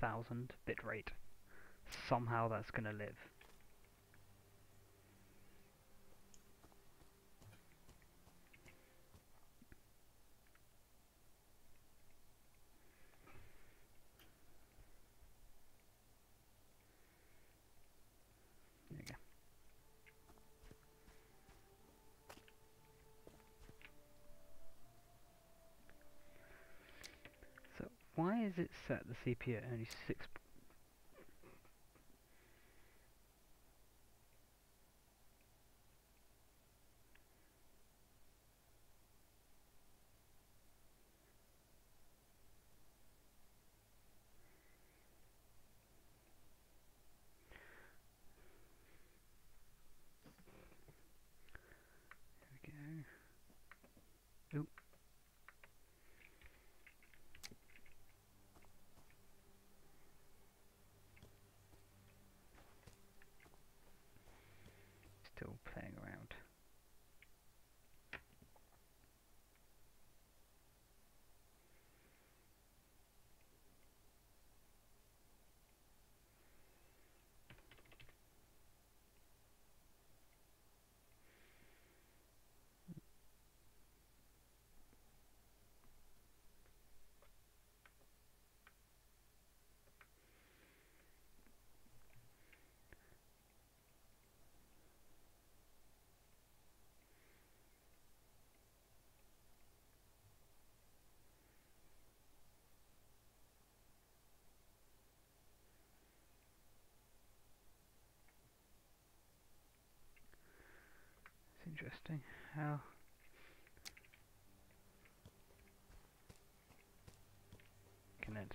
1000 bitrate. Somehow that's gonna live. There you go. So why is it set the CPU at only 6? There we go. Oop. Still playing around. It's interesting how can it.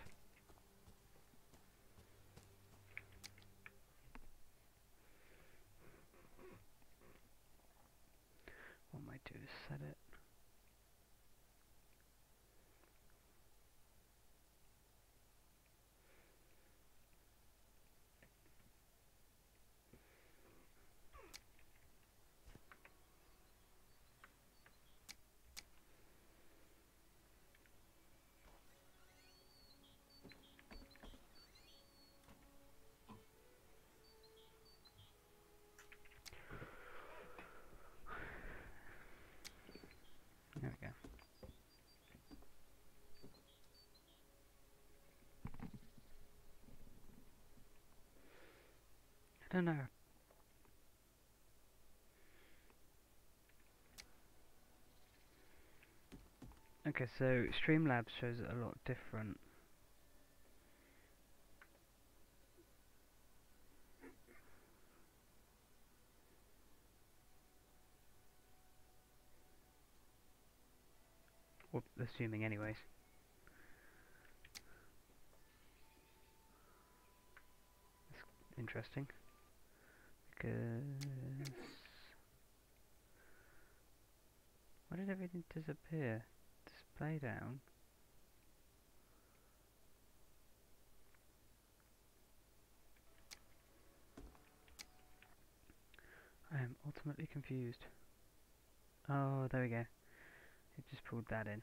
What I might do is set it. There we go. I don't know. Okay, so Streamlabs shows it a lot different. Well, assuming anyways. It's interesting. Because... why did everything disappear? Display down. I am ultimately confused. Oh, there we go. It just pulled that in.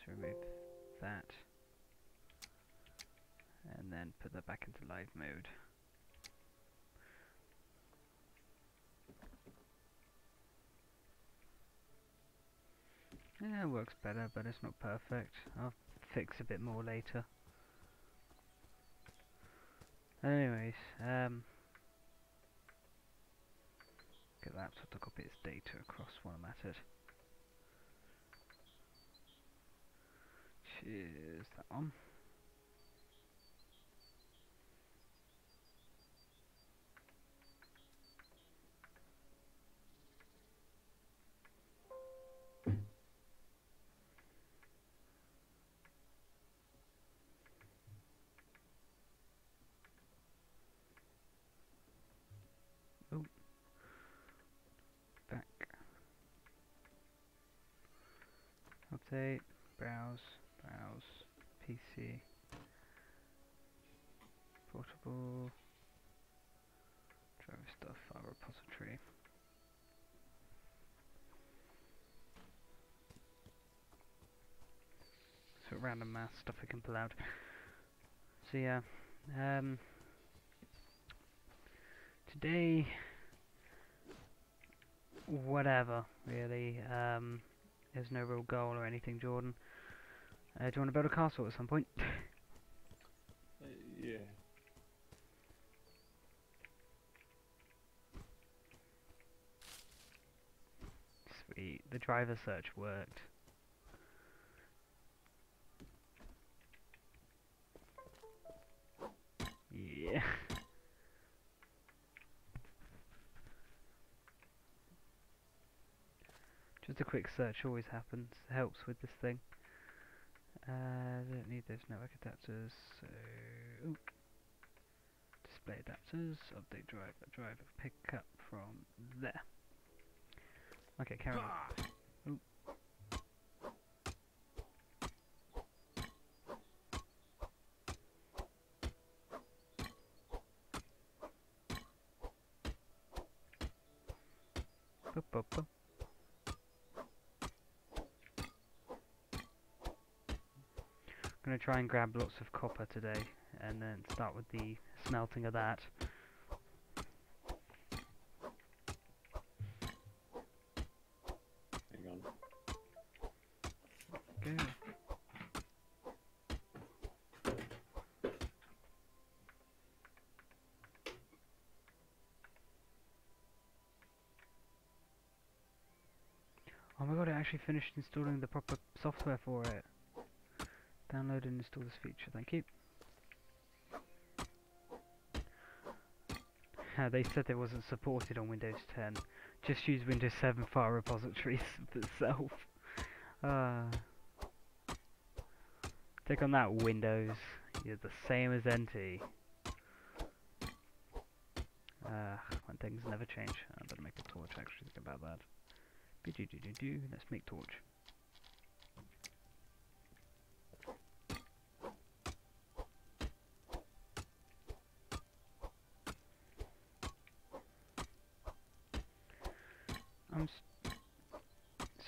Let's remove that. And then put that back into live mode. Yeah, it works better, but it's not perfect. I'll fix a bit more later. Anyways, get the laptop to copy its data across while I'm at it. Cheers, that one. Oh, back. Update, browse, PC, portable, driver stuff, file repository. So random math stuff we can pull out. So yeah, Today, whatever, really. There's no real goal or anything, Jordan. Do you want to build a castle at some point? Yeah. Sweet. The driver search worked. Yeah. Just a quick search always helps with this thing. Don't need those network adapters, so... Ooh. Display adapters, update driver, pick up from there. Okay, carry on. Ooh. Boop, boop, boop. I'm going to try and grab lots of copper today, and then start with the smelting of that. Hang on. Go. Oh my god, I actually finished installing the proper software for it. Download and install this feature, thank you. They said it wasn't supported on Windows 10. Just use Windows 7 file repositories itself. Take on that, Windows. You're the same as NT. When things never change. I better make a torch, actually, think about that. Let's make torch.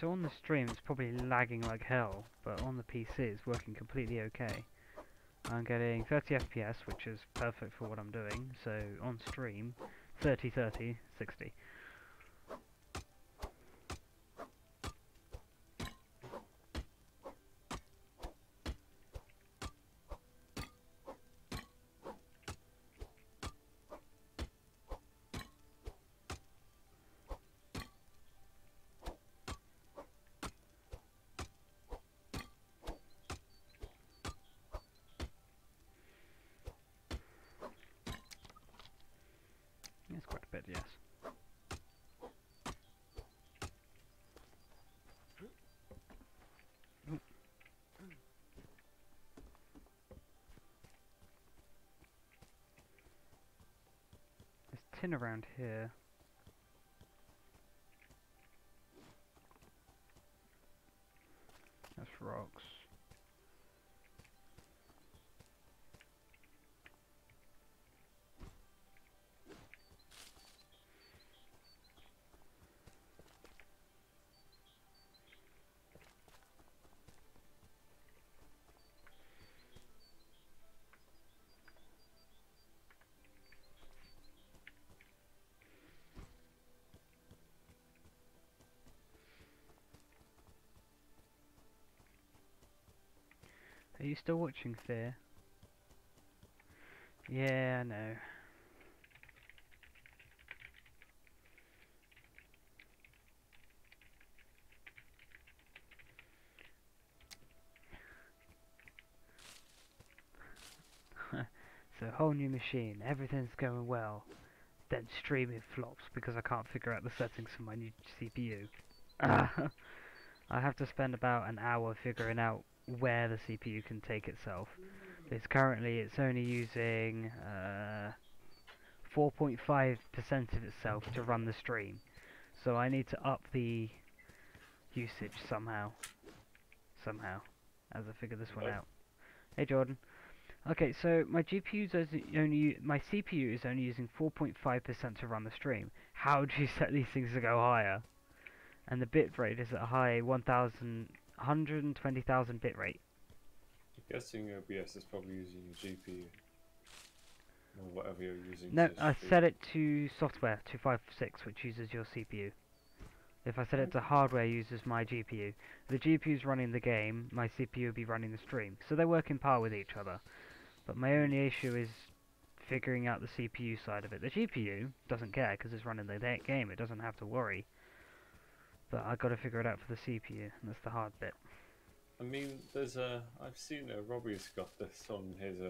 So on the stream it's probably lagging like hell, but on the PC it's working completely okay. I'm getting 30 FPS, which is perfect for what I'm doing, so on stream, 30, 30, 60. It's quite a bit, yes. There's tin around here. That's rocks. Are you still watching Fear? Yeah, I know. So whole new machine, everything's going well. Then streaming flops because I can't figure out the settings for my new CPU. I have to spend about an hour figuring out where the CPU can take itself. Because currently it's only using 4.5% of itself to run the stream. So I need to up the usage somehow. As I figure this one out. Hey Jordan. Okay, so my my CPU is only using 4.5% to run the stream. How do you set these things to go higher? And the bit rate is at a high 120,000 bit rate. I'm guessing OBS is probably using a GPU. whatever you're using No, to I stream. set it to software 256, which uses your CPU. If I set it to Okay. hardware, it uses my GPU. The GPU's running the game, my CPU will be running the stream. So they work in par with each other. But my Mm. only issue is figuring out the CPU side of it. The GPU doesn't care because it's running the game. It doesn't have to worry. But I got to figure it out for the CPU, and that's the hard bit. I mean, there's a. I've seen Robbie's got this on his.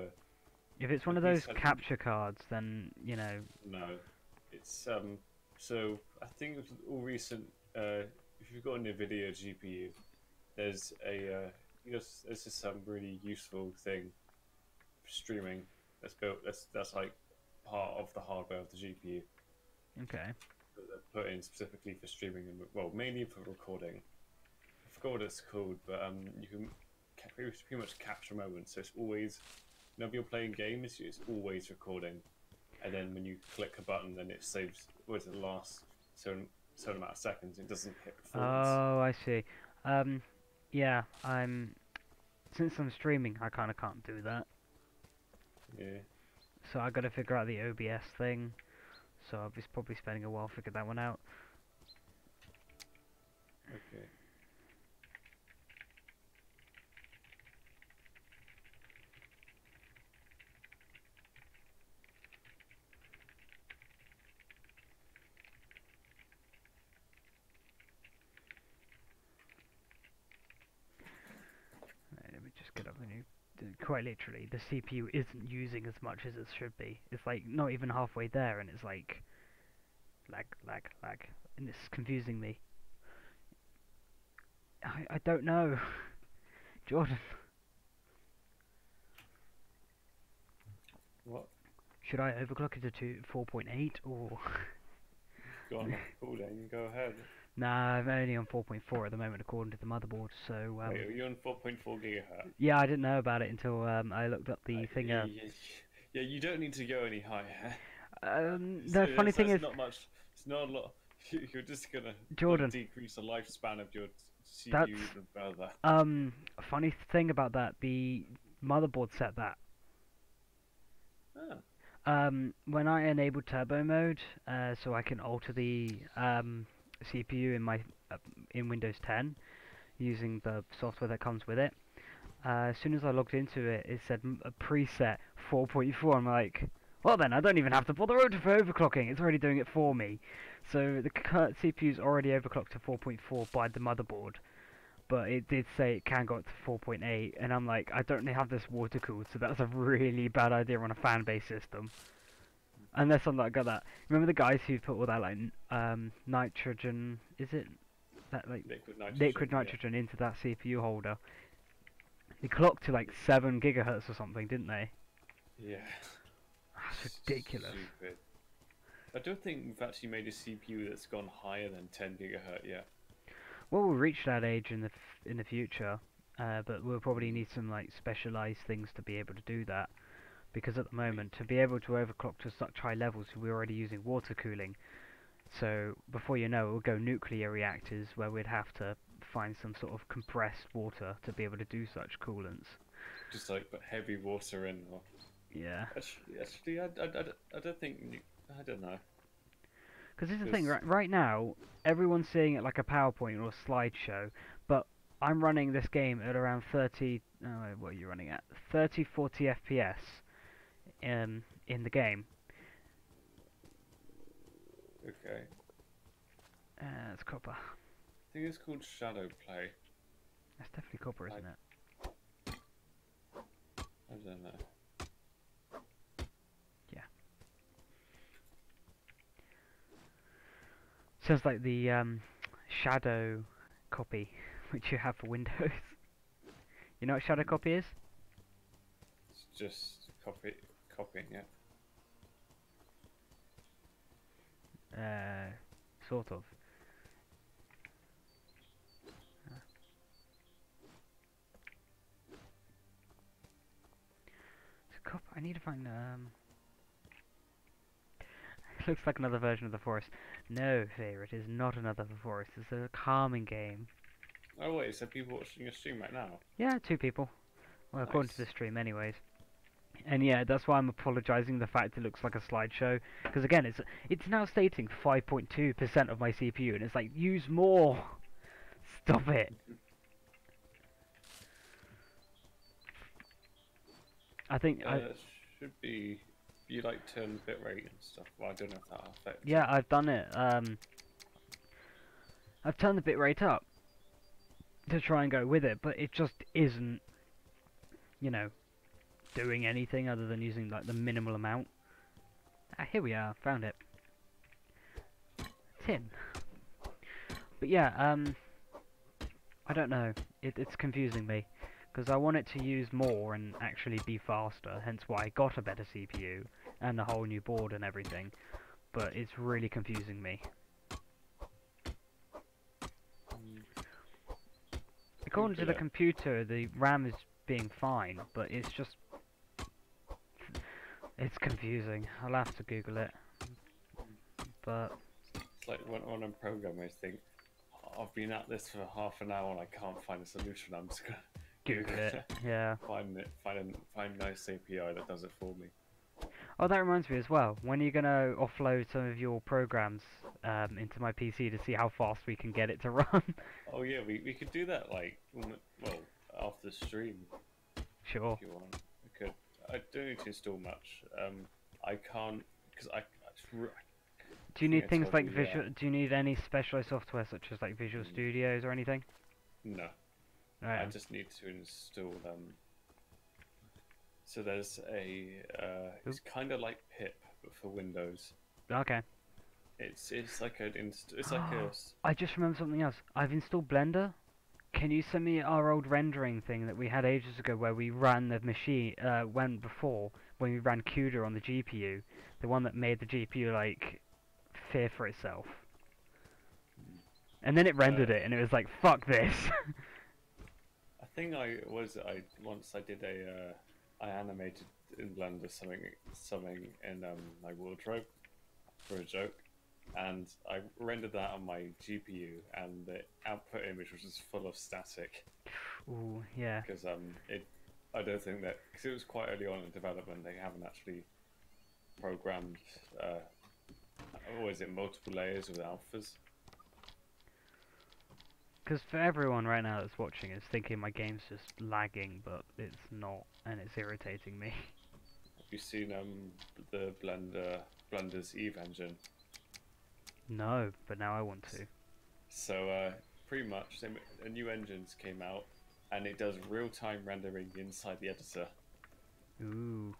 If it's I one of think he those said capture cards, then you know. no. It's So I think it was all recent. If you've got a NVIDIA GPU, there's there's just some really useful thing for streaming that's built. That's like part of the hardware of the GPU Okay. that they're put in specifically for streaming and well, mainly for recording. I forgot what it's called, but you can pretty much capture moments. So it's always whenever you're playing games, it's always recording. And then when you click a button, then it saves. What is it? Last certain amount of seconds. It doesn't hit performance. Oh, I see. Um, yeah, since I'm streaming, I kind of can't do that. Yeah. So I got to figure out the OBS thing. So I'll be probably spending a while figuring that one out. Okay. Right, let me just get up the new. Quite literally, the CPU isn't using as much as it should be. It's like not even halfway there, and it's like lag, and it's confusing me. I don't know, Jordan. What? Should I overclock it to 4.8 or? Got enough cooling? Go ahead. Nah, I'm only on 4.4 at the moment according to the motherboard. So Wait, are you on 4.4 gigahertz? yeah, I didn't know about it until I looked up the thing. Yeah, you don't need to go any higher. The funny thing That's is, not much. It's not a lot. You're just gonna Jordan, decrease the lifespan of your that's CPU even further. funny thing about that. The motherboard set that. Ah, When I enabled turbo mode, so I can alter the CPU in my in Windows 10 using the software that comes with it. As soon as I logged into it, it said a preset 4.4. I'm like, well then, I don't even have to bother for overclocking. It's already doing it for me. So the CPU is already overclocked to 4.4 by the motherboard, but it did say it can go up to 4.8, and I'm like, I don't have this water cooled, so that's a really bad idea on a fan-based system. Unless I'm not got that. Remember the guys who put all that like nitrogen? Is it that like liquid nitrogen. liquid nitrogen into that CPU holder? They clocked to like 7 GHz or something, didn't they? Yeah. Yeah. That's ridiculous. Stupid. I don't think we've actually made a CPU that's gone higher than 10 gigahertz yet. Well, we'll reach that age in the future, but we'll probably Mm. need some like specialized things to be able to do that. Because at the moment, to be able to overclock to such high levels, we're already using water cooling. So before you know it, we'll go nuclear reactors where we'd have to find some sort of compressed water to be able to do such coolants. Just like put heavy water in. Or... Yeah. Actually, I don't think. I don't know. Because this is the thing, Because right now, everyone's seeing it like a PowerPoint or a slideshow, but I'm running this game at around 30, what are you running at? 30, 40 FPS in the game. okay, It's copper. I think it's called Shadow Play. That's definitely copper, isn't it? I don't know. Yeah. Sounds like the shadow copy, which you have for Windows. You know what shadow copy is? It's just copying it. Sort of. I need to find looks like another version of the forest. No, Fear, it is not another forest. It's a calming game. Oh wait, so people watching your stream right now? Yeah, 2 people. Well, according to the Nice. stream, anyways. And yeah, that's why I'm apologizing the fact it looks like a slideshow. Because again, it's now stating 5.2% of my CPU, and it's like, use more! Stop it! I think, Should be you like turn bitrate and stuff. Well, I don't know if that affects. yeah, I've done it. I've turned the bitrate up to try and go with it, but it just isn't, you know, doing anything other than using like the minimal amount. Ah, here we are, found it. Tin. But yeah, I don't know. It's confusing me because I want it to use more and actually be faster. Hence why I got a better CPU and a whole new board and everything. But it's really confusing me. According to the computer, the RAM is being fine, but it's just... it's confusing. I'll have to Google it. But... it's like when I'm programming, I think, oh, I've been at this for half an hour and I can't find a solution. I'm just gonna Google it, yeah. Find a nice API that does it for me. Oh, that reminds me as well. When are you gonna offload some of your programs into my PC to see how fast we can get it to run? Oh yeah, we could do that like after the stream. Sure. If you want, we could. I don't need to install much. I can't because Do you need things like Visual? Do you need any specialized software such as like Visual Studios or anything? No. Right. I just need to install so there's a it's kind of like pip but for Windows. Okay. It's like it's like a. I just remembered something else. I've installed Blender. Can you send me our old rendering thing that we had ages ago where we ran the machine when we ran CUDA on the GPU, the one that made the GPU like fear for itself. And then it rendered it and it was like, fuck this. I think once I did I animated in Blender something in my wardrobe for a joke, and I rendered that on my GPU, and the output image was just full of static. Ooh, yeah. Because I don't think that, because it was quite early on in development, they haven't actually programmed. Or is it multiple layers with alphas? Because for everyone right now that's watching is thinking my game's just lagging, but it's not, and it's irritating me. Have you seen the Blender's Eve engine? No, but now I want to. So pretty much, a new engines came out, and it does real-time rendering inside the editor. Ooh.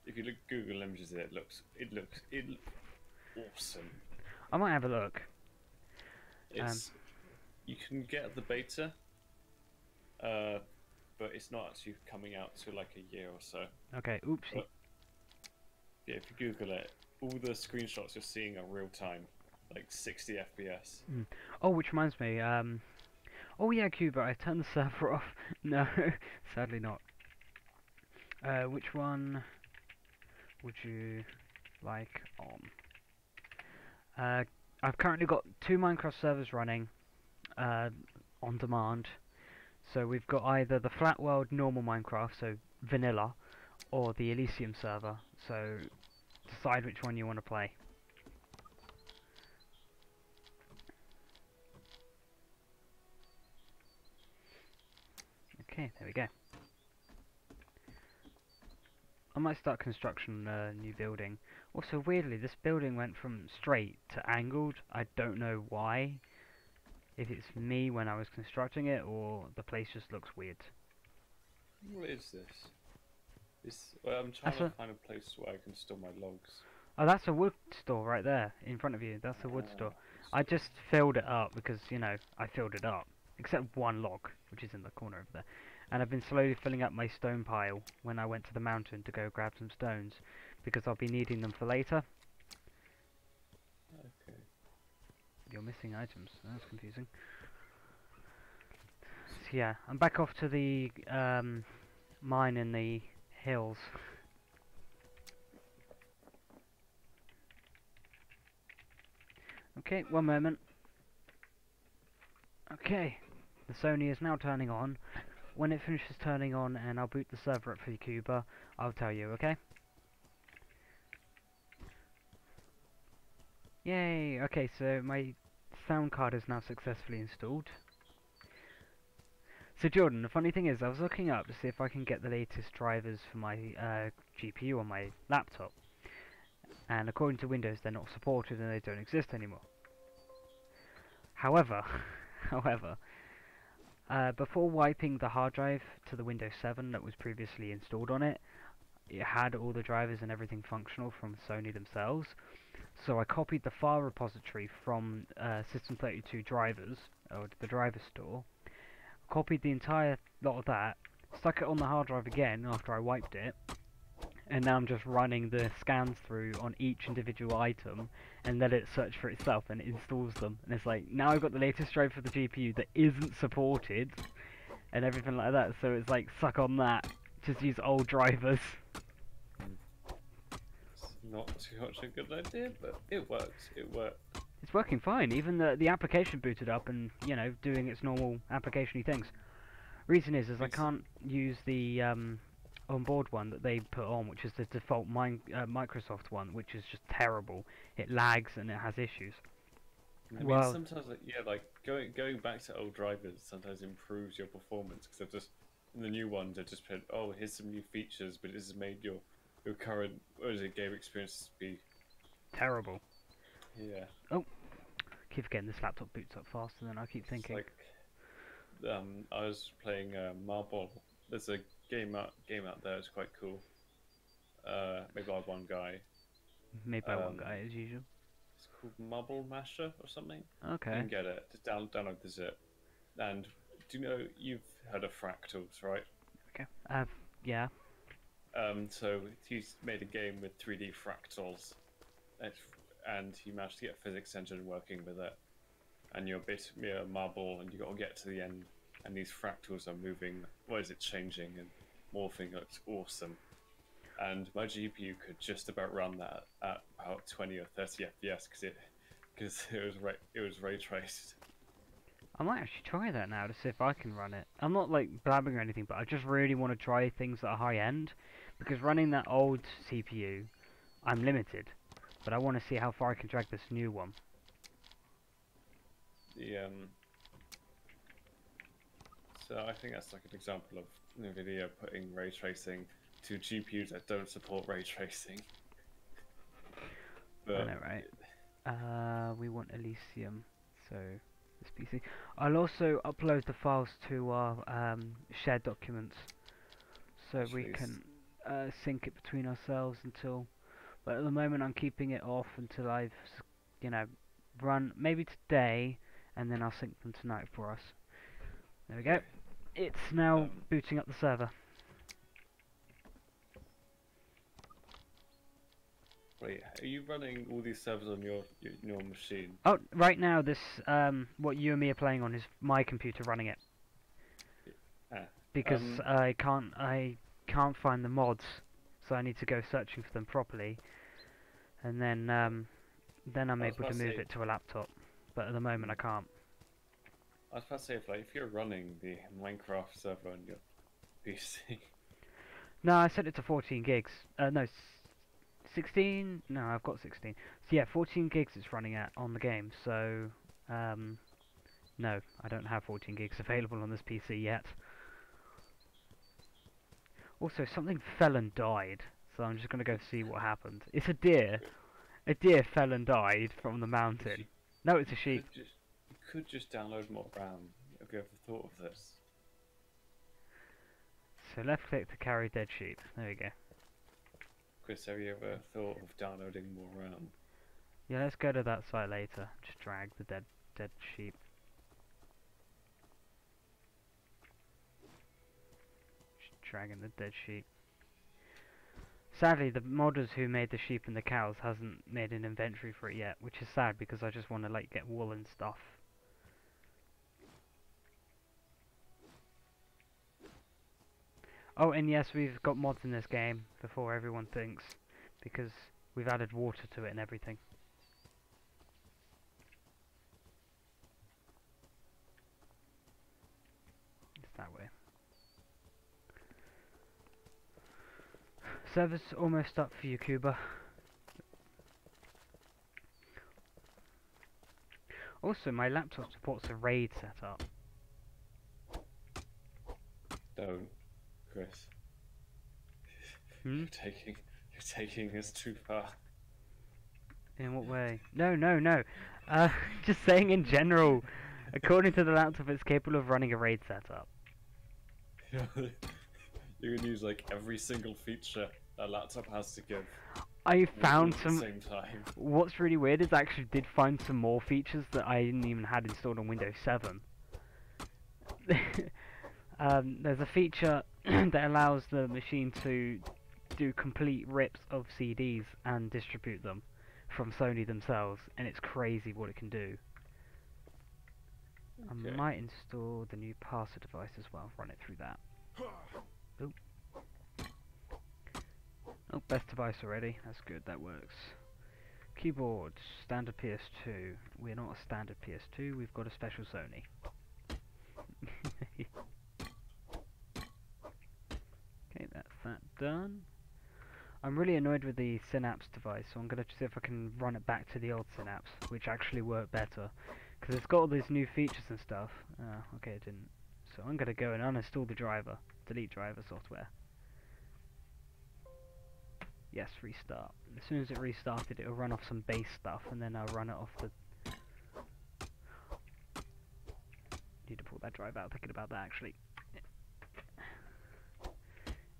If you Google images, it looks awesome. I might have a look. You can get the beta, but it's not actually coming out till like a year or so. Okay, oopsie. But, yeah, if you Google it, all the screenshots you're seeing are real time, like 60 FPS. Mm. Oh, which reminds me, oh yeah, Cuba, I turned the server off. No, sadly not. Which one would you like on? I've currently got 2 Minecraft servers running on demand. So we've got either the Flat World normal Minecraft, so vanilla, or the Elysium server. So decide which one you want to play. Okay, there we go. I might start construction on a new building. Also, weirdly, this building went from straight to angled. I don't know why. If it's me when I was constructing it, or the place just looks weird. What is this? Well, I'm trying to find a place where I can store my logs. Oh, that's a wood store right there, in front of you. That's a wood store. I just filled it up because, you know, I filled it up. Except one log, which is in the corner over there. And I've been slowly filling up my stone pile when I went to the mountain to go grab some stones, because I'll be needing them for later. Okay. You're missing items. That's confusing. So yeah, I'm back off to the mine in the hills. Okay, one moment. Okay, the Sony is now turning on. when it finishes turning on and I'll boot the server up for Cuba, I'll tell you, okay? Yay! Okay, so my sound card is now successfully installed. So Jordan, the funny thing is, I was looking up to see if I can get the latest drivers for my GPU on my laptop. And according to Windows, they're not supported and they don't exist anymore. However, however, before wiping the hard drive to the Windows 7 that was previously installed on it, it had all the drivers and everything functional from Sony themselves. So I copied the file repository from System32 drivers, or the driver store, copied the entire lot of that, stuck it on the hard drive again after I wiped it, and now I'm just running the scans through on each individual item and let it search for itself and it installs them. And it's like, now I've got the latest drive for the GPU that isn't supported and everything like that, so it's like, suck on that, just use old drivers. It's not too much a good idea, but it works. It works. It's working fine, even the application booted up and, you know, doing its normal application-y things. Reason is I can't use the onboard one that they put on, which is the default Microsoft one, which is just terrible. It lags and it has issues. I mean, sometimes, like, yeah, like going back to old drivers sometimes improves your performance because they've just in the new ones they just put, oh, here's some new features, but it has made your current game experience be terrible. Yeah. Oh, keep forgetting this laptop boots up faster than I keep thinking. It's like, I was playing Marble. There's a game out there. It's quite cool. Made by one guy. Made by one guy, as usual. It's called Marble Masher or something. Okay. You can get it. Just download the zip. And do you know you've heard of fractals, right? Okay. Yeah. So he's made a game with 3D fractals, and he managed to get a physics engine working with it. And you're basically a marble, and you got to get to the end, and these fractals are moving. What is it changing and morphing? Looks awesome. And my GPU could just about run that at about 20 or 30 FPS because it was ray traced. I might actually try that now to see if I can run it. I'm not like blabbing or anything, but I just really want to try things that are high end, because running that old CPU, I'm limited. But I want to see how far I can drag this new one. So I think that's like an example of NVIDIA putting ray tracing to GPUs that don't support ray tracing. But I know, right? We want Elysium, so this PC. I'll also upload the files to our shared documents, so we can sync it between ourselves until. But at the moment, I'm keeping it off until I've, you know, run maybe today, and then I'll sync them tonight for us. There we go. It's now booting up the server. Wait, are you running all these servers on your machine? Oh, right now this what you and me are playing on is my computer running it. Because I can't find the mods, so I need to go searching for them properly, and then I'm able to move it to a laptop. But at the moment I can't. I was about to say, if you're running the Minecraft server on your PC. No, I set it to 14 gigs. No, 16? No, I've got 16. So yeah, 14 gigs it's running at on the game. So, no, I don't have 14 gigs available on this PC yet. Also, something fell and died, so I'm just going to go see what happened. It's a deer. A deer fell and died from the mountain. No, it's a sheep. You could just download more RAM. Have you ever thought of this? So left click to carry dead sheep. There we go. Chris, have you ever thought of downloading more RAM? Yeah, let's go to that site later. Just drag the dead sheep. Just dragging the dead sheep. Sadly, the modders who made the sheep and the cows hasn't made an inventory for it yet, which is sad because I just want to like get wool and stuff. Oh, and yes, we've got mods in this game before everyone thinks, because we've added water to it and everything. It's that way. Server's almost up for you, Cuba. Also, my laptop supports a RAID setup. Don't, Chris. Hmm? You're taking us too far. In what way? No, no, no. Just saying in general. According to the laptop, it's capable of running a RAID setup. You can use like every single feature that laptop has to give. I all found at some. the same time. What's really weird is I actually did find some more features that I didn't even had installed on Windows 7. There's a feature that allows the machine to do complete rips of CDs and distribute them from Sony themselves, and it's crazy what it can do. Okay. I might install the new parser device as well, run it through that. Oh, best device already, that's good, that works. Keyboard, standard PS2. We're not a standard PS2, we've got a special Sony. Okay, that's that done. I'm really annoyed with the Synapse device, so I'm going to see if I can run it back to the old Synapse, which actually worked better. Because it's got all these new features and stuff. Okay, it didn't. So I'm going to go and uninstall the driver. Delete driver software. Yes, restart. As soon as it restarted, it'll run off some base stuff, and then I'll run it off the... Need to pull that drive out, thinking about that actually.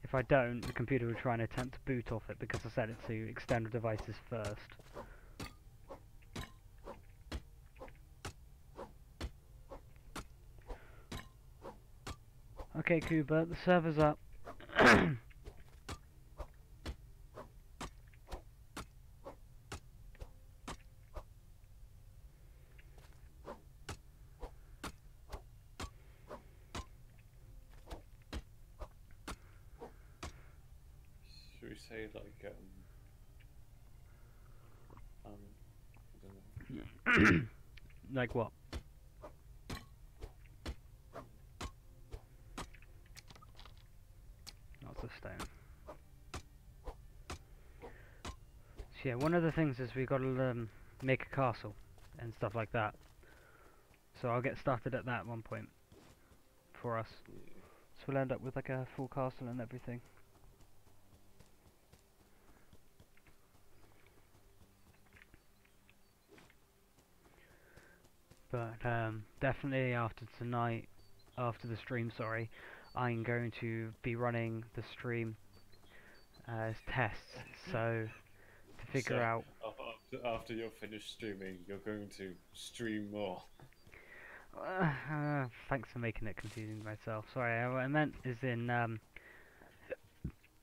If I don't, the computer will try and attempt to boot off it because I set it to external devices first. Okay, Cuba, the server's up. Should we say like I don't know. Like what? Lots of stone. So yeah, one of the things is we got to make a castle and stuff like that. So I'll get started at that at one point for us. So we'll end up with like a full castle and everything. But definitely after tonight, after the stream, sorry, I'm going to be running the stream as tests. So to figure out. After you're finished streaming, you're going to stream more. Thanks for making it confusing myself. Sorry, what I meant is in. I'm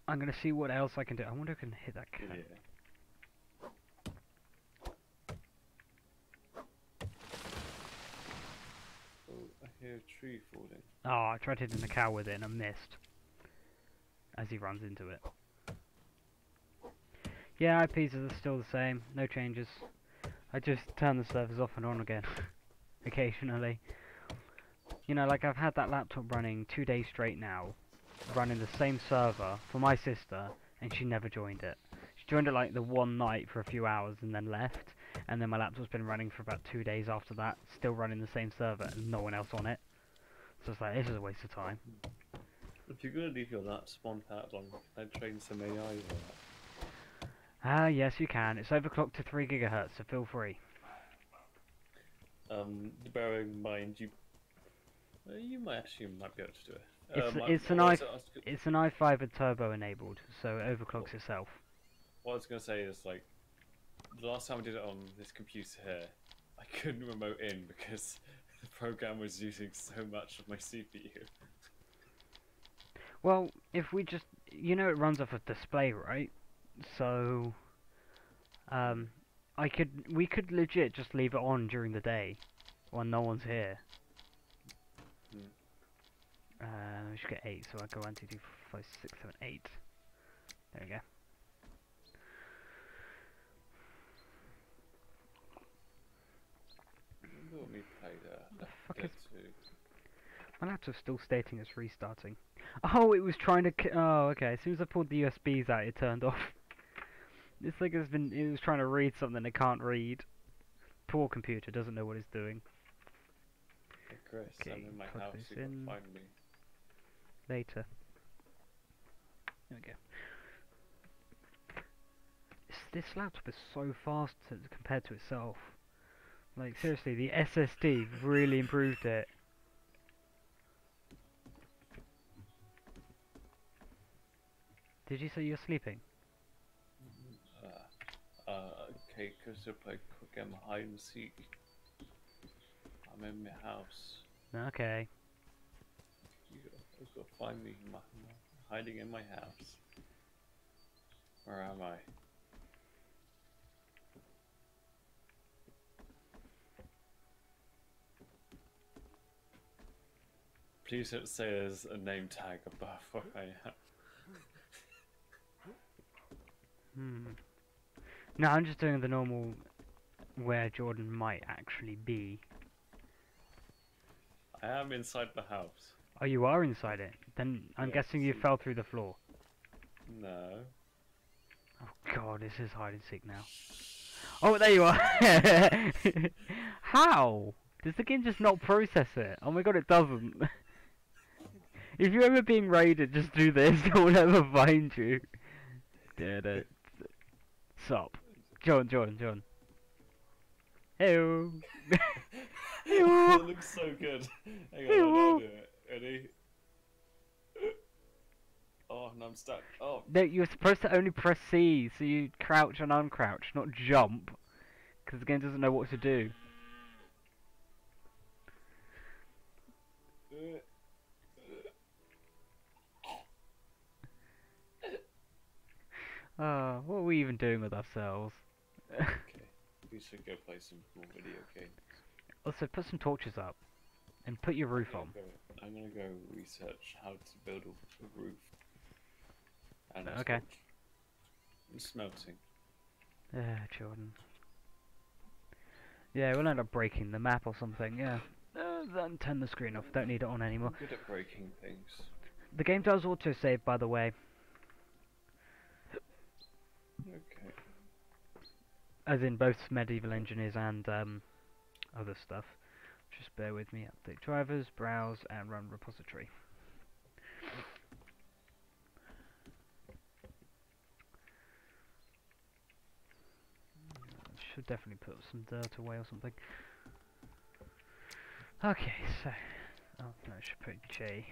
gonna see what else I can do. I wonder if I can hit that cat. Yeah. Oh, I hear a tree falling. Oh, I tried hitting the cow with it and I missed. As he runs into it. Yeah, IPs are still the same, no changes. I just turn the servers off and on again, occasionally. You know, like I've had that laptop running 2 days straight now, running the same server for my sister, and she never joined it. She joined it like the one night for a few hours and then left, and then my laptop's been running for about 2 days after that, still running the same server and no one else on it. So it's like, this is a waste of time. If you're gonna leave your laptop on that long, I'd train some AI for that. Yes you can. It's overclocked to 3 GHz, so feel free. Bearing in mind you might be able to do it. It's an i5 with turbo enabled, so it overclocks itself. What I was gonna say is like the last time I did it on this computer here, I couldn't remote in because the program was using so much of my CPU. Well, if we just, you know, it runs off a display, right? So, we could legit just leave it on during the day when no one's here. We should get 8, so I go 1, 2, 3, 4, 5, 6, 7, 8. There we go. Let me play The fuck is... My laptop's still stating it's restarting. Oh, it was trying to. Oh, okay. As soon as I pulled the USBs out, it turned off. This thing has been. It was trying to read something it can't read. Poor computer doesn't know what it's doing. Hey Chris, Okay, I'm in my plug house. this You can in. find me. Later. There we go. This laptop is so fast compared to itself. Like seriously, the SSD really improved it. Did you say you're sleeping? Okay, Chris, I play quick game hide and seek. I'm in my house. Okay. You've got to find me hiding in my house. Where am I? Please don't say there's a name tag above where I am. No, I'm just doing the normal where Jordan might actually be. I am inside the house. Oh, you are inside it. Then I'm guessing you Yes. fell through the floor. No. Oh god, this is hide and seek now. Oh, there you are! How? Does the game just not process it? Oh my god, it doesn't. If you're ever being raided, just do this. It will never find you. Did it. Sup. John. Heyo. That looks so good. Hang on, I'll do it. Ready? Oh, no, I'm stuck. Oh. No, you're supposed to only press C, so you crouch and uncrouch, not jump. Because the game doesn't know what to do. What are we even doing with ourselves? Okay, we should go play some more video games. Also, put some torches up. And put your roof on. I'm gonna go research how to build a roof. And a Okay. torch. And smelting. Jordan. Yeah, we'll end up breaking the map or something, yeah. Then turn the screen off, don't need it on anymore. I'm good at breaking things. The game does autosave, by the way. Okay. As in both Medieval Engineers and other stuff. Just bear with me. Update drivers, browse, and run repository. Should definitely put some dirt away or something. Okay, so... Oh, no, I should put J.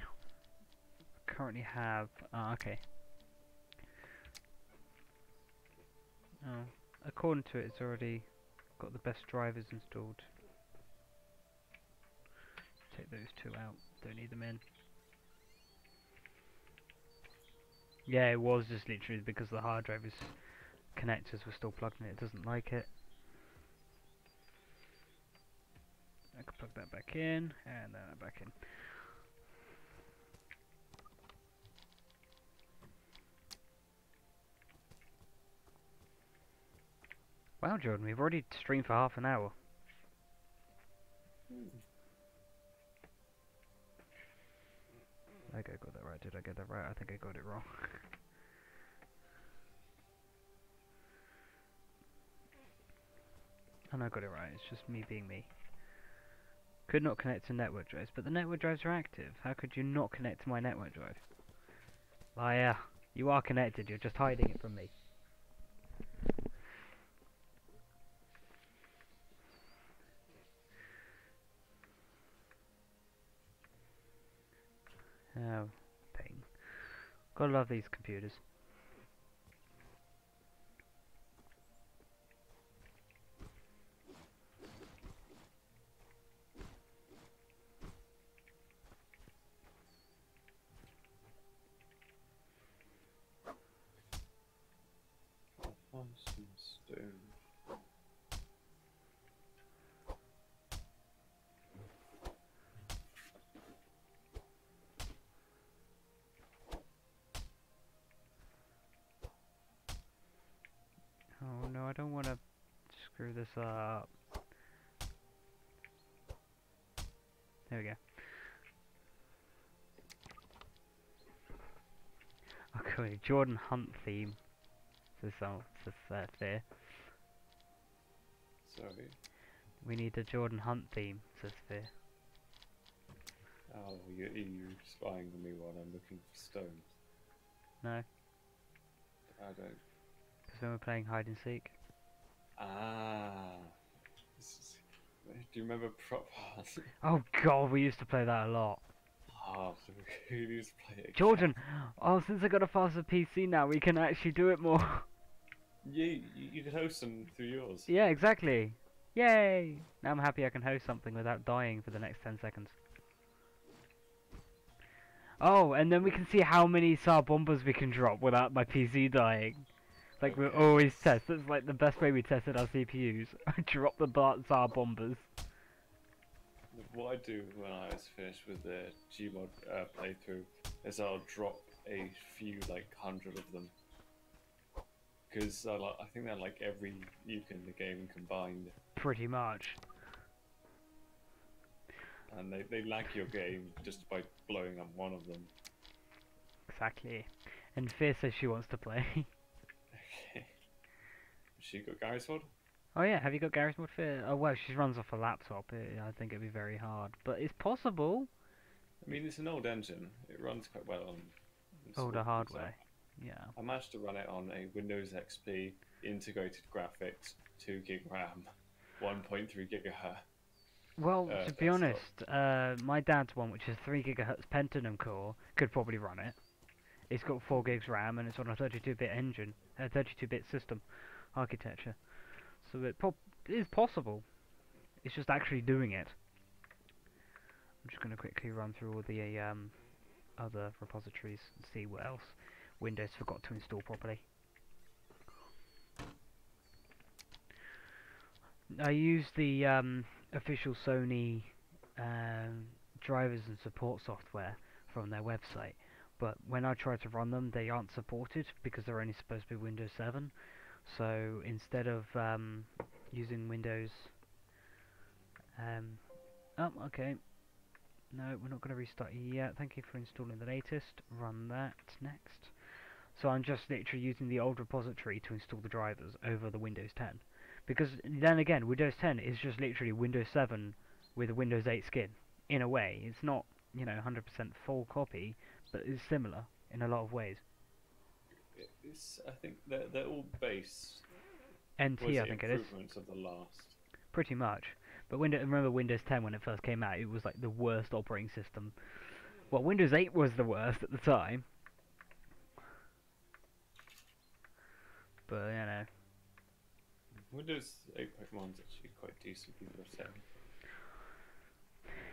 Currently have... Oh, okay. Oh, according to it, it's already got the best drivers installed. Take those two out. Don't need them in. Yeah, it was just literally because the hard drive's connectors were still plugged in. It doesn't like it. I can plug that back in, and then back in. Wow, Jordan, we've already streamed for half an hour. I think I got that right. Did I get that right? I think I got it wrong. And I got it right. It's just me being me. Could not connect to network drives, but the network drives are active. How could you not connect to my network drive? Liar. You are connected, you're just hiding it from me. Oh, pain. Gotta love these computers. I'll find some stone. Oh no, I don't want to screw this up. There we go. coming. Jordan Hunt theme. Says Fear. Sorry. We need a Jordan Hunt theme, says Fear. Oh, you spying on me while I'm looking for stones. No, I don't. because when we're playing hide and seek. Ah. Do you remember Prop Hard? Oh god, we used to play that a lot. Oh, who used to play it? Jordan! Oh, since I got a faster PC now, we can actually do it more. Yeah, you could host them through yours. Yeah, exactly. Yay! Now I'm happy I can host something without dying for the next 10 seconds. Oh, and then we can see how many SAR bombers we can drop without my PC dying. Like we Okay, always test. That's like the best way we tested our CPUs. Drop the SAR bombers. What I do when I was finished with the Gmod playthrough is I'll drop a few, like 100 of them. Because I think they're like every nuke in the game combined. Pretty much. And they lag your game just by blowing up one of them. Exactly. And Fear says she wants to play. Okay. She got Gary's sword? Oh yeah, have you got Garry's Mod Fear? Oh well, she runs off a laptop. I think it'd be very hard. But it's possible. I mean, it's an old engine. It runs quite well on Older hardware. Yeah. I managed to run it on a Windows XP integrated graphics, 2 gig RAM, 1.3 gigahertz. Well, to be desktop. honest, my dad's one, which is 3 gigahertz Pentium core, could probably run it. It's got 4 gigs RAM and it's on a 32-bit engine, a 32-bit system architecture. So it is possible. It's just actually doing it. I'm just going to quickly run through all the other repositories and see what else Windows forgot to install properly. I use the official Sony drivers and support software from their website, but when I try to run them, they aren't supported because they're only supposed to be Windows 7. So instead of using Windows, oh, okay. No, we're not going to restart yet. Thank you for installing the latest. Run that next. So I'm just literally using the old repository to install the drivers over the Windows 10. Because then again, Windows 10 is just literally Windows 7 with a Windows 8 skin. In a way, it's not, 100% full copy, but it's similar in a lot of ways. I think they're all base. NT, I think it is. Improvements of the last. Pretty much. But remember Windows 10 when it first came out, it was like the worst operating system. Well, Windows 8 was the worst at the time. But, Windows 8.1 is actually quite decent, people are saying.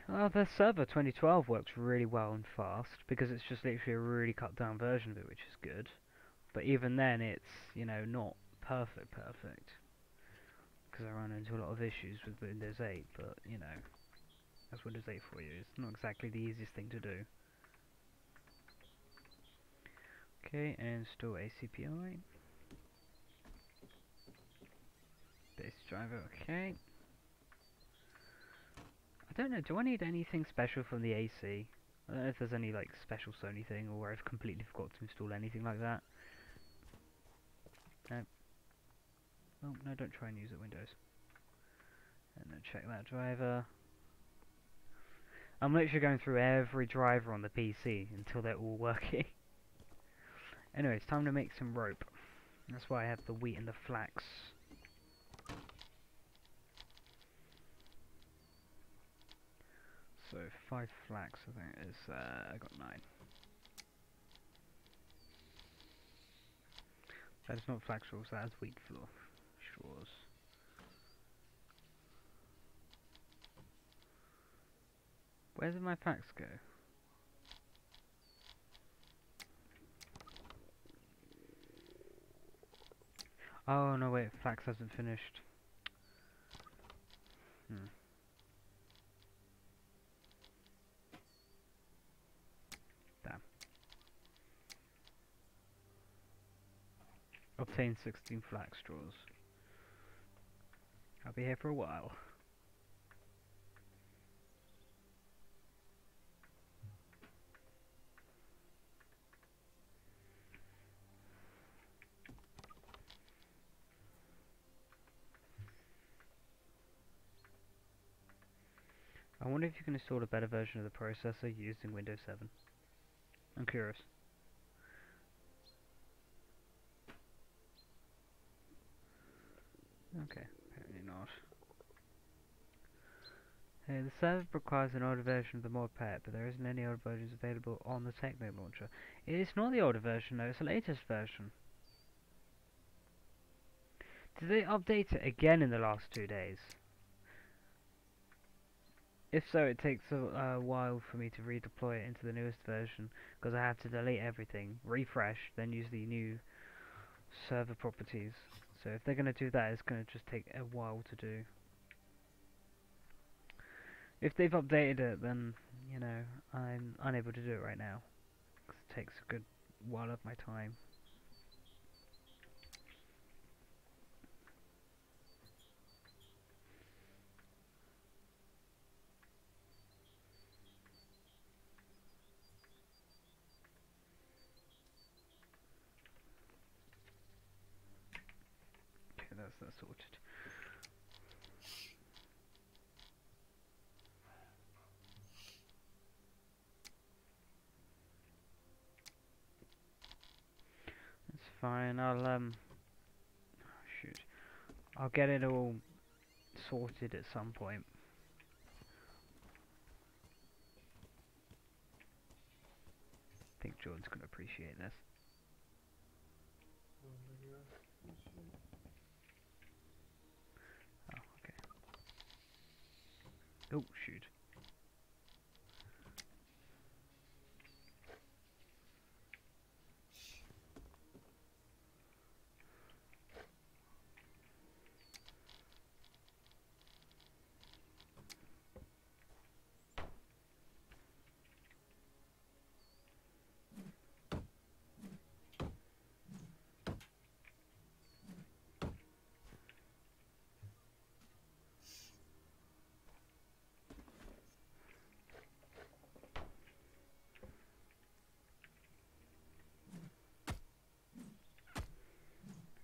Well, the server 2012 works really well and fast, because it's just literally a really cut down version of it, which is good. But even then, it's, not perfect. Because I run into a lot of issues with Windows 8, but, that's Windows 8 for you. It's not exactly the easiest thing to do. Okay, and install ACPI. Base driver, okay. I don't know, do I need anything special from the AC? I don't know if there's any like special Sony thing or where I've completely forgot to install anything like that. No. Oh, no, don't try and use it, Windows. And then check that driver. I'm literally going through every driver on the PC until they're all working. Anyway, it's time to make some rope. That's why I have the wheat and the flax. So 5 flax, I think it is. I got 9. That is not flax straws, that is wheat flour straws. Where did my flax go? Oh no, wait, flax hasn't finished. Damn. Obtain 16 flax straws. I'll be here for a while. I wonder if you can install a better version of the processor using Windows 7. I'm curious. Okay, apparently not. Hey, the server requires an older version of the mod pack, but there isn't any older versions available on the TechMode launcher. It's not the older version though, it's the latest version. Did they update it again in the last 2 days? If so, it takes a while for me to redeploy it into the newest version, because I have to delete everything, refresh, then use the new server properties. So if they're going to do that, it's going to just take a while to do. If they've updated it, then, you know, I'm unable to do it right now, because it takes a good while of my time. Okay, that's that sorted. That's fine. Shoot, I'll get it all sorted at some point. I think Jordan's gonna appreciate this. Oh, okay. Oh, shoot.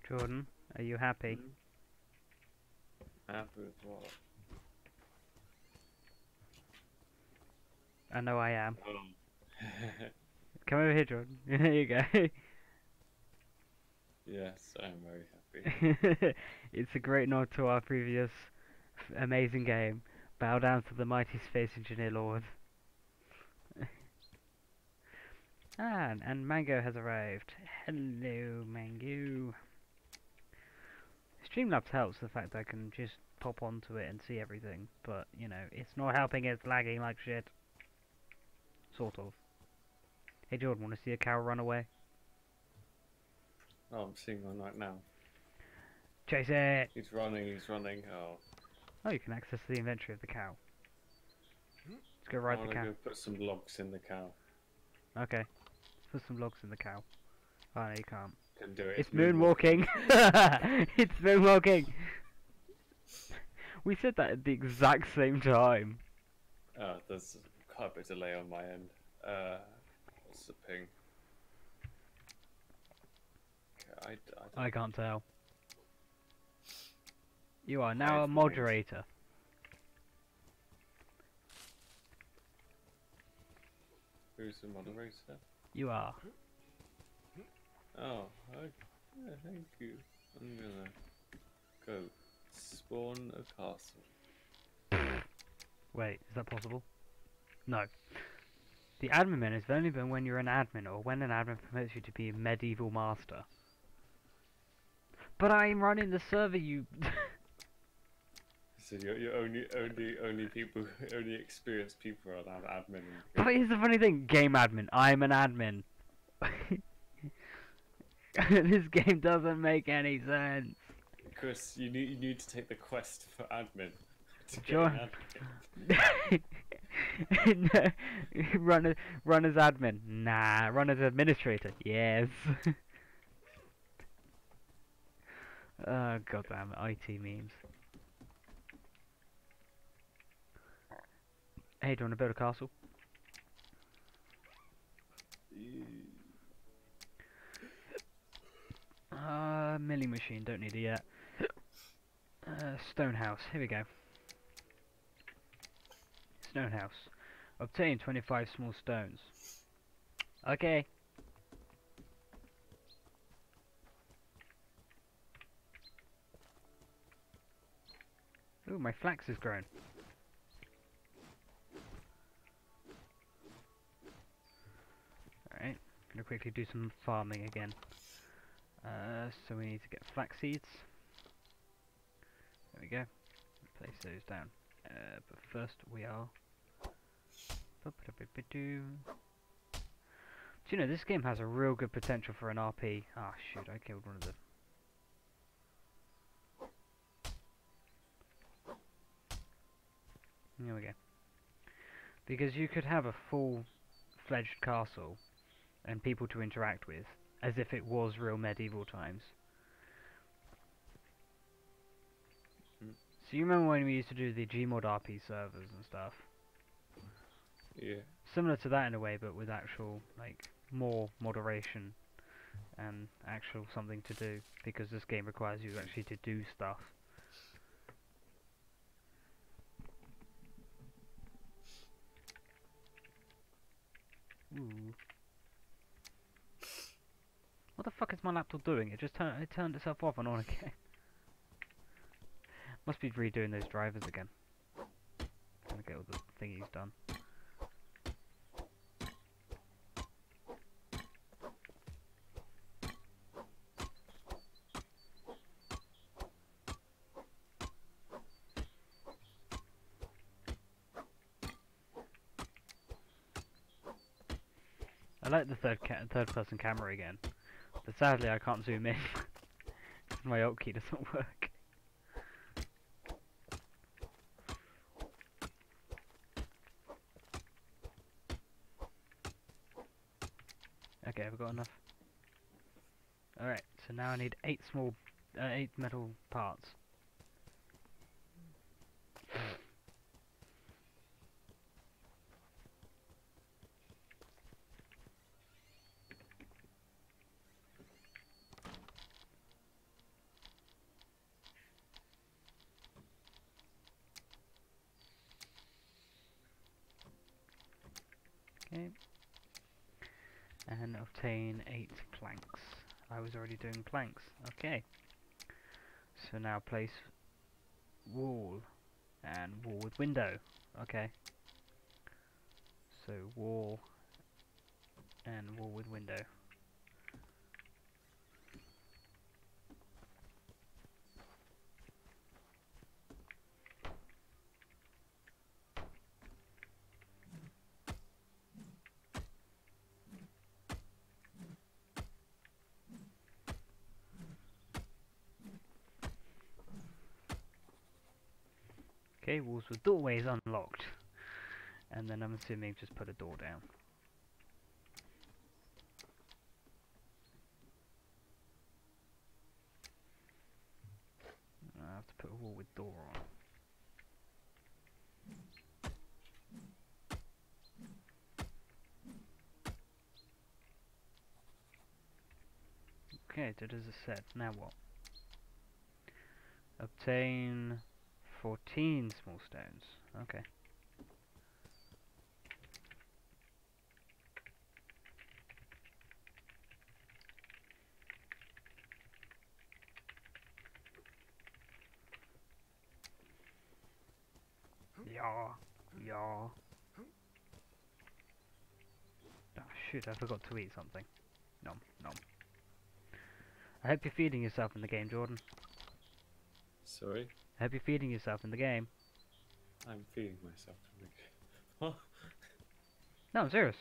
Jordan, are you happy? Happy with what? I know I am. Oh. Come over here, Jordan. There you go. Yes, I'm very happy. It's a great nod to our previous amazing game. Bow down to the mighty Space Engineer Lord. And Mango has arrived. Hello, Mango. Streamlabs helps the fact that I can just pop onto it and see everything, but, you know, it's not helping, it's lagging like shit. Sort of. Hey Jordan, wanna see a cow run away? Oh, I'm seeing one right now. Chase it! He's running, he's running. Oh. Oh, you can access the inventory of the cow. Let's go ride I the wanna cow. go put some logs in the cow. Okay. Let's put some logs in the cow. Oh no, you can't. Can do it. It's moonwalking! It's moonwalking! We said that at the exact same time. There's quite a bit of delay on my end. What's the ping? Okay, I can't tell. You are now a 5 minutes. moderator. Who's the moderator? You are. Oh, okay, thank you. I'm gonna go spawn a castle. Wait, is that possible? No. The admin menu is only when you're an admin or when an admin promotes you to be a medieval master. But I'm running the server, you... So you're only people, only experienced people are allowed admin. But here's the funny thing, game admin, I'm an admin. This game doesn't make any sense. Chris, you need to take the quest for admin. To get John. an admin. No, run as admin. Nah, run as administrator. Yes. Oh goddamn it, IT memes. Hey, do you want to build a castle? Milling machine, don't need it yet. Stone house, here we go. Stone house. Obtain 25 small stones. Okay. Ooh, my flax has grown. Alright, gonna quickly do some farming again. So we need to get flax seeds. There we go. Place those down. But first we are... Do you know, this game has a real good potential for an RP. Ah, shoot, I killed one of them. There we go. Because you could have a full-fledged castle and people to interact with, as if it was real medieval times. So you remember when we used to do the Gmod RP servers and stuff? Yeah. Similar to that in a way, but with actual, like, more moderation and actual something to do, because this game requires you actually to do stuff. Ooh. What the fuck is my laptop doing? It just turned itself off and on again. Must be redoing those drivers again. Trying to get all the thingies done. I like the third person camera again, but sadly I can't zoom in because my alt key doesn't work. Okay, I've got enough. Alright, so now I need 8 metal parts. Okay. And obtain 8 planks. I was already doing planks. Okay. So now place wall and wall with window. Okay. So wall and wall with window. Okay, walls with doorways unlocked. And then I'm assuming just put a door down. I have to put a wall with door on. Okay, that is a set. Now what? Obtain 14 small stones. Okay. Yeah. Oh shoot, I forgot to eat something. Nom, nom. I hope you're feeding yourself in the game, Jordan. Sorry? I hope you're feeding yourself in the game. I'm feeding myself to make... What? No, I'm serious.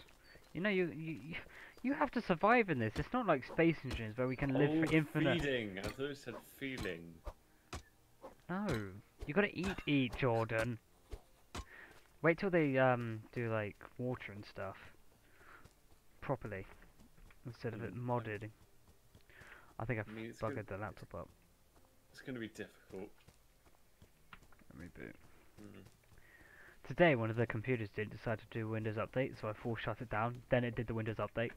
You know, you have to survive in this. It's not like Space Engines where we can live for infinite. Feeding! I thought it said feeling. No, you gotta eat, Jordan. Wait till they do like water and stuff properly instead of it modded. I think I've buggered the laptop up. It's gonna be difficult. Let me boot. Mm. Today, one of the computers did decide to do Windows Update, so I force shut it down. Then it did the Windows Update.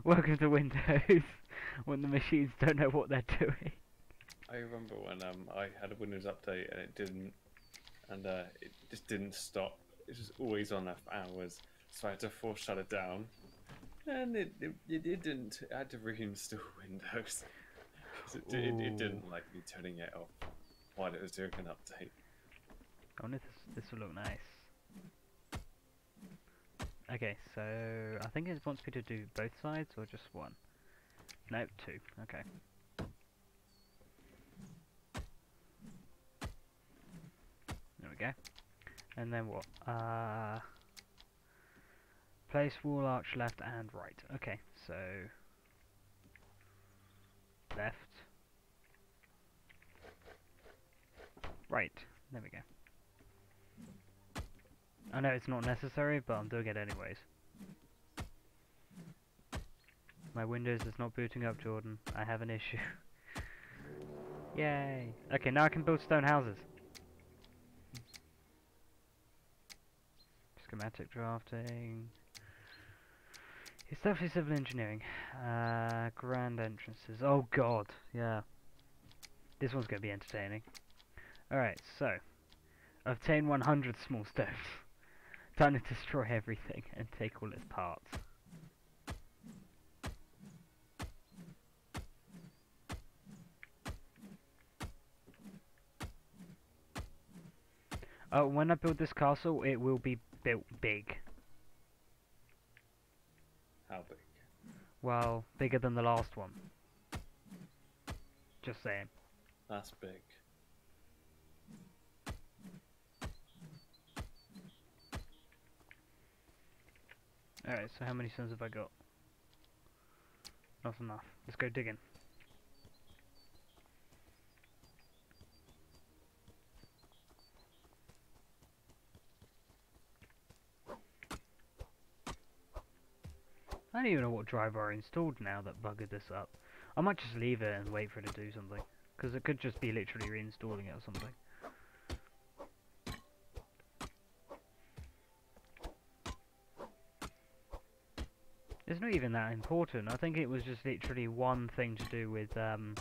Welcome to Windows, when the machines don't know what they're doing. I remember when I had a Windows Update and it didn't and it just didn't stop. It was always on there for hours, so I had to force shut it down, and it didn't. I had to reinstall Windows because it Ooh. didn't like me turning it off while it was doing an update. I wonder if this will look nice. Okay, so I think it wants me to do both sides or just one. Nope, two. Okay. There we go. And then what? Place wall arch left and right. Okay, so left, right. There we go. I know it's not necessary, but I'm doing it anyways. My Windows is not booting up, Jordan. I have an issue. Yay! Okay, now I can build stone houses. Schematic drafting. It's definitely civil engineering. Grand entrances. Oh god, yeah. This one's gonna be entertaining. Alright, so. Obtain 100 small stones. Time to destroy everything and take all its parts. Oh, when I build this castle, it will be built big. How big? Well, bigger than the last one. Just saying. That's big. Alright, so how many stones have I got? Not enough. Let's go digging. I don't even know what driver I installed now that buggered this up. I might just leave it and wait for it to do something. Because it could just be literally reinstalling it or something. It's not even that important. I think it was just literally one thing to do with, oh,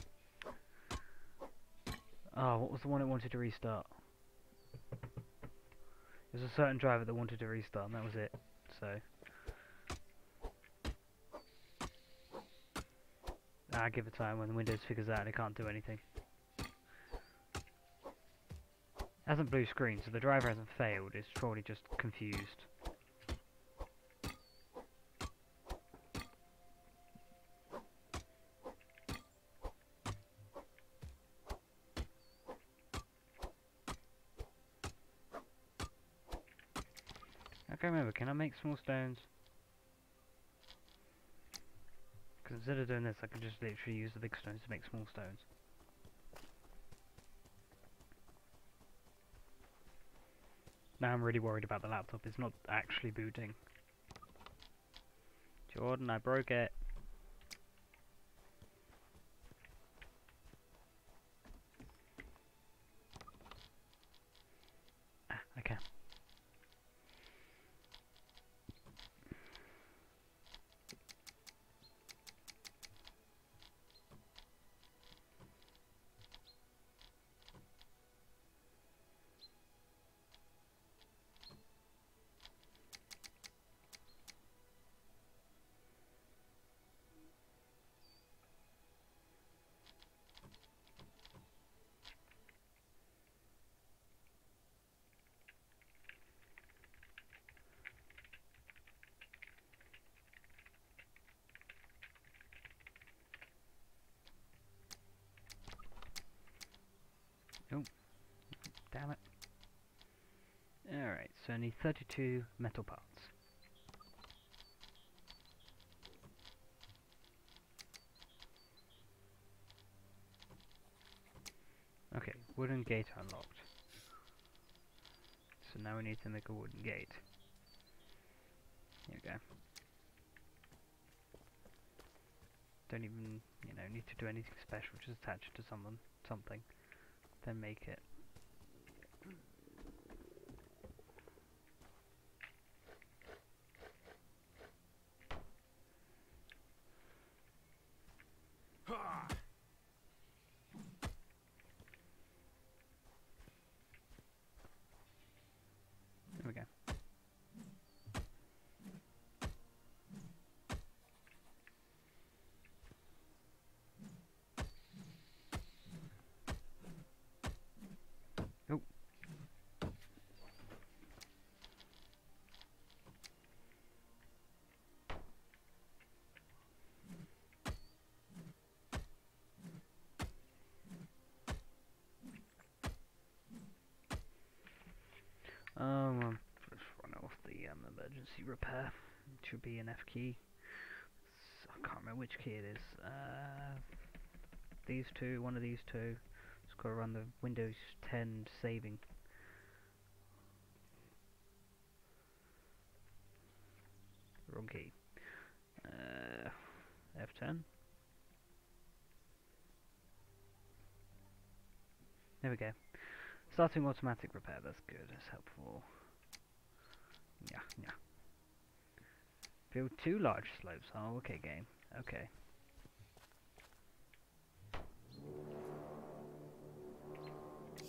what was the one it wanted to restart? There's a certain driver that wanted to restart and that was it. So I give it time when Windows figures out it can't do anything. It hasn't blue screen, so the driver hasn't failed, it's probably just confused. I can't remember, can I make small stones? Because instead of doing this, I can just literally use the big stones to make small stones. Now I'm really worried about the laptop, it's not actually booting. Jordan, I broke it. Ah, okay. Oh, damn it. Alright, so I need 32 metal parts. Okay, wooden gate unlocked. So now we need to make a wooden gate. Here we go. Don't even, need to do anything special, just attach it to something, then make it. emergency repair. It should be an F key. I can't remember which key it is. These two, one of these two. Just got to run the Windows 10 saving. Wrong key. F10. There we go. Starting automatic repair, that's good, that's helpful. Yeah, yeah. Build 2 large slopes. Oh, okay, game. Okay.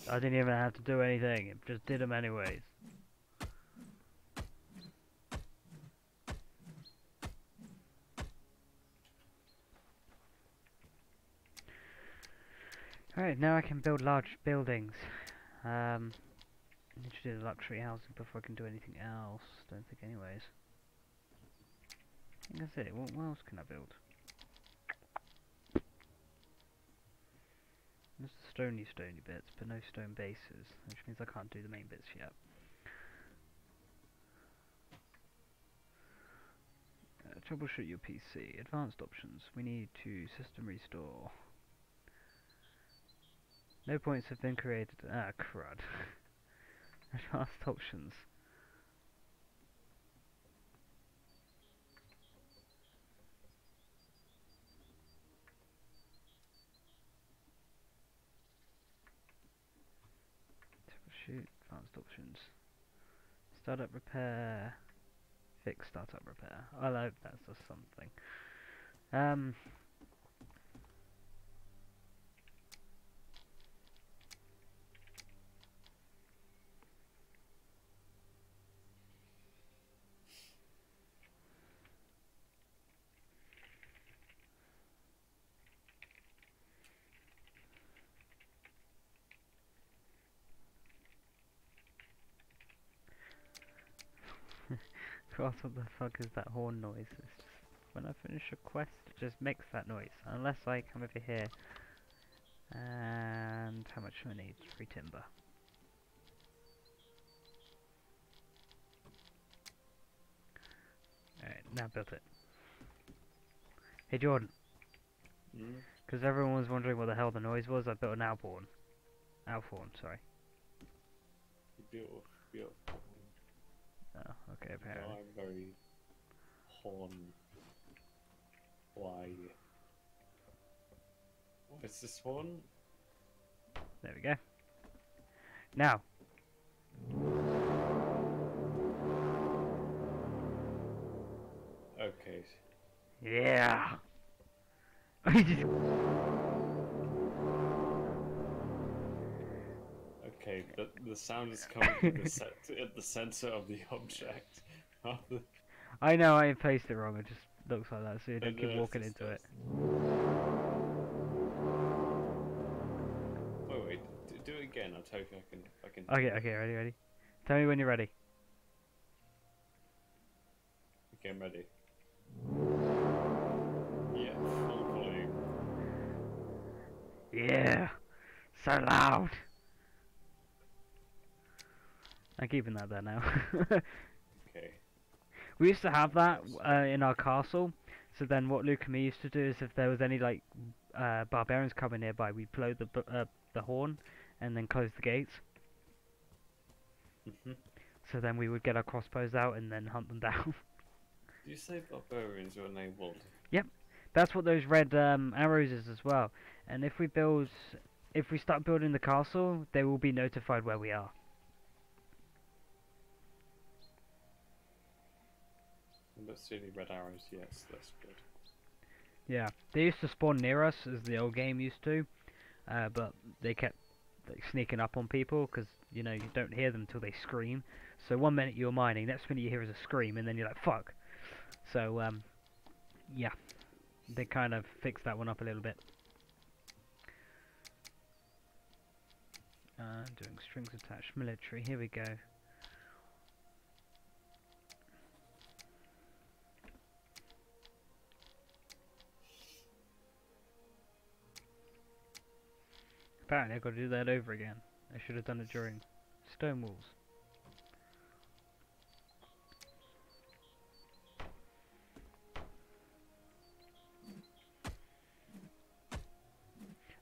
I didn't even have to do anything, it just did them anyways. Alright, now I can build large buildings. I need to do the luxury housing before I can do anything else. Don't think anyways. I think that's it. What else can I build? There's the stony bits, but no stone bases, which means I can't do the main bits yet. Troubleshoot your PC. Advanced options. We need to system restore. No points have been created. Ah, crud. Advanced options. Troubleshoot. Advanced options. Startup repair. Fix startup repair. I hope that's just something. What the fuck is that horn noise? It's just, when I finish a quest, it just makes that noise. Unless I come over here. And how much do I need? 3 timber. Alright, now built it. Hey Jordan. Because everyone was wondering what the hell the noise was, I built an Alphorn. Alphorn, sorry. You built. Oh, okay, apparently. I'm very horn. Why? What's this one? There we go. Now. Okay. Yeah. Okay, the sound is coming from at the center of the object. I know I placed it wrong, it just looks like that, so you don't keep walking into it. Wait, do it again, I'll tell you if I can. Okay, ready. Tell me when you're ready. Okay, I'm ready. Yeah, full volume. Yeah, so loud. I'm keeping that there now. Okay. We used to have that in our castle, so then what Luke and me used to do is if there was any like barbarians coming nearby, we'd blow the horn and then close the gates. So then we would get our crossbows out and then hunt them down. Did you say barbarians were enabled? Yep, that's what those red arrows is as well. And if we start building the castle, they will be notified where we are. Let's see the red arrows, yes, that's good. Yeah, they used to spawn near us as the old game used to, but they kept like, sneaking up on people because you know you don't hear them until they scream. So one minute you're mining, next minute you hear is a scream, and then you're like fuck. So yeah, they kind of fixed that one up a little bit. Doing strings attached military. Here we go. Apparently I've got to do that over again. I should have done it during stone walls.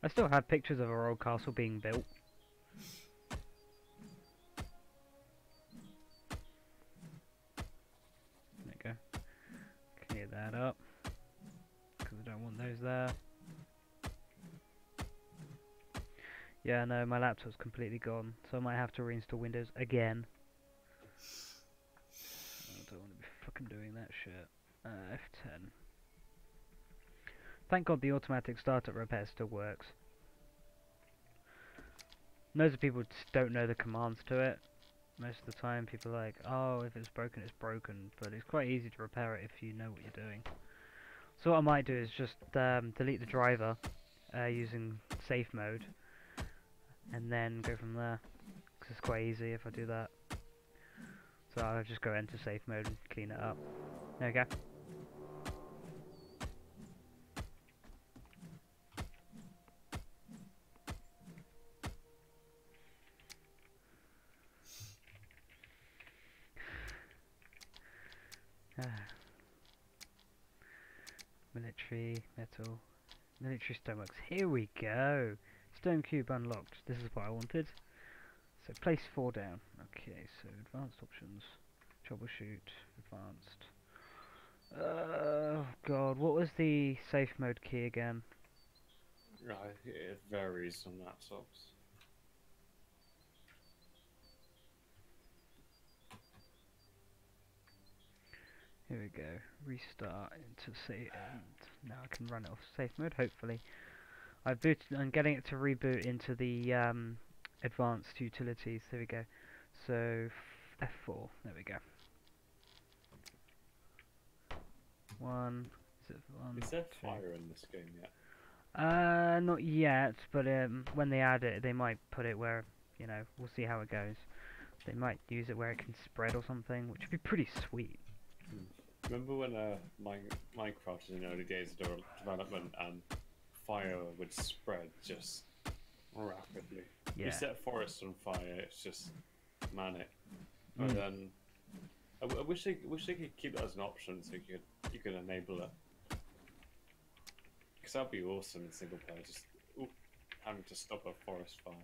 I still have pictures of our old castle being built. There you go. Clear that up. Because I don't want those there. Yeah, no, my laptop's completely gone. So I might have to reinstall Windows again. I don't want to be fucking doing that shit. F10. Thank God the automatic startup repair still works. Most of the people just don't know the commands to it. Most of the time people are like, oh, if it's broken, it's broken. But it's quite easy to repair it if you know what you're doing. So what I might do is just delete the driver using safe mode. And then go from there. Because it's quite easy if I do that. So I'll just go into safe mode and clean it up. There we go. Military, metal, military stoneworks. Here we go. Stone cube unlocked. This is what I wanted. So place 4 down. Okay, so advanced options. Troubleshoot, advanced. Oh god, what was the safe mode key again? Right, it varies on laptops. Here we go. Restart into save, and now I can run it off safe mode. Hopefully, I'm getting it to reboot into the advanced utilities. There we go. So F4. There we go. One. Is it one? Is there two. fire in this game yet? Not yet, but when they add it, they might put it where, you know, we'll see how it goes. They might use it where it can spread or something, which would be pretty sweet. Remember when Minecraft was in the early days of development and fire would spread just rapidly? Yeah. You set forests on fire, it's just manic. But then I wish they could keep that as an option so you could enable it. Because that'd be awesome in single player, just having to stop a forest fire.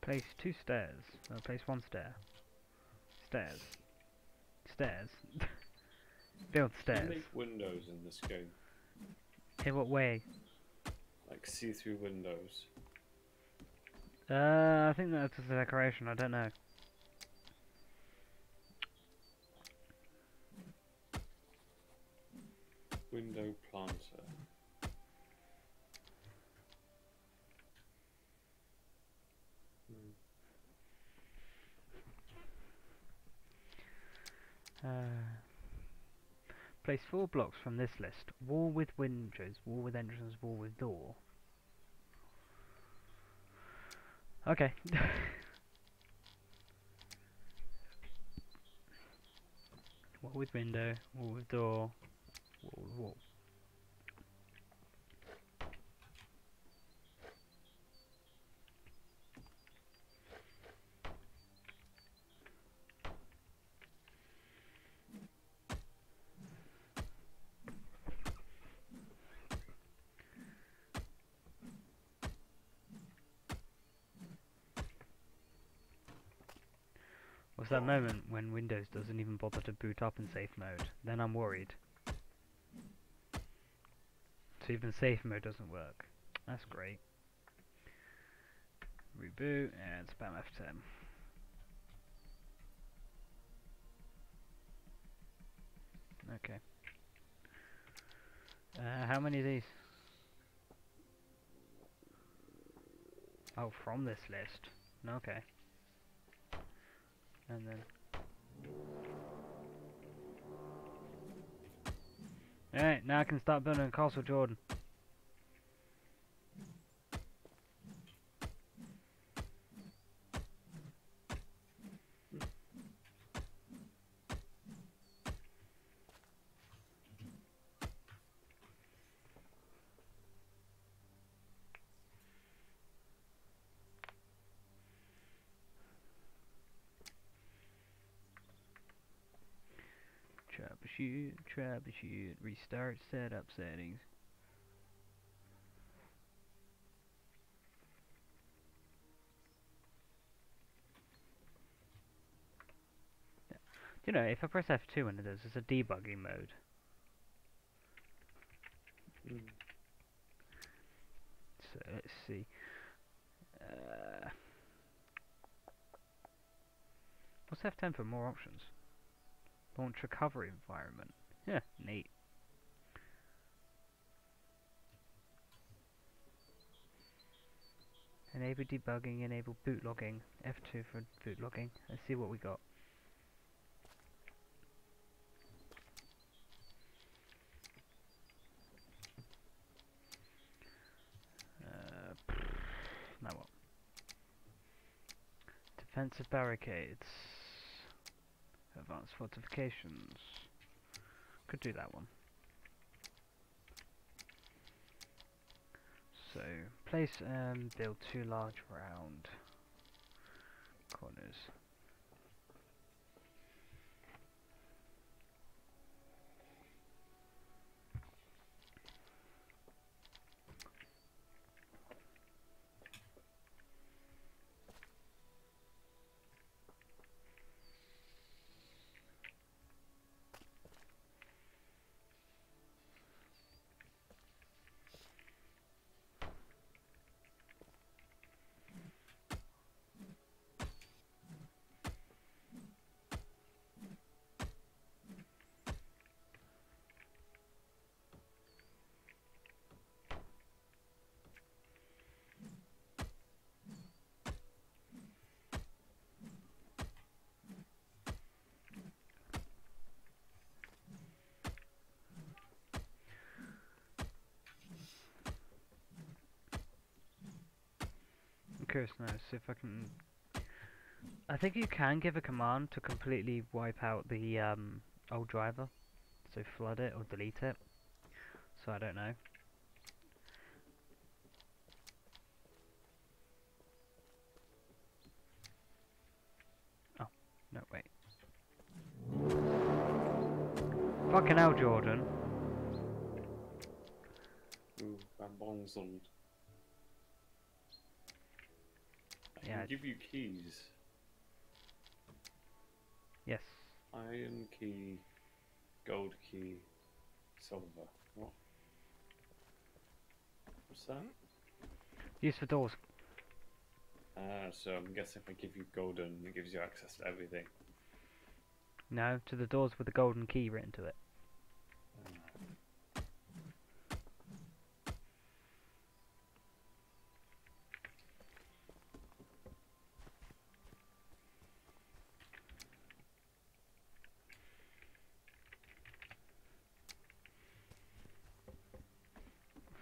Place 2 stairs. No, place 1 stair. Stairs. Stairs. Build Can stairs. you make windows in this game? In what way? Like see-through windows. I think that's a decoration, I don't know. Window planter. Place 4 blocks from this list. Wall with windows, wall with entrance, wall with door. Okay. Wall with window, wall with door, wall with wall. What's that moment when Windows doesn't even bother to boot up in safe mode? Then I'm worried. So even safe mode doesn't work. That's great. Reboot and spam F10. Okay. How many of these? Oh, from this list. Okay. And then... Alright, now I can start building Castle Jordan. troubleshoot, restart setup settings. You know, if I press F2 when it does, it's a debugging mode. Mm. So let's see. What's F10 for more options? Launch recovery environment. Yeah, neat. Enable debugging, enable boot logging. F2 for boot logging. Let's see what we got. Now what? Defensive barricades. Advanced fortifications. Could do that one. So, place and build 2 large round corners. I'm curious now, see if I can... I think you can give a command to completely wipe out the old driver. So flood it or delete it. So I don't know. Oh, no, wait. Fucking hell, Jordan. Ooh, bamboozled. I Yeah. can give you keys. Yes. Iron key, gold key, silver. What? What's that? Use for doors. So I'm guessing if I give you golden, it gives you access to everything. No, to the doors with the golden key written to it.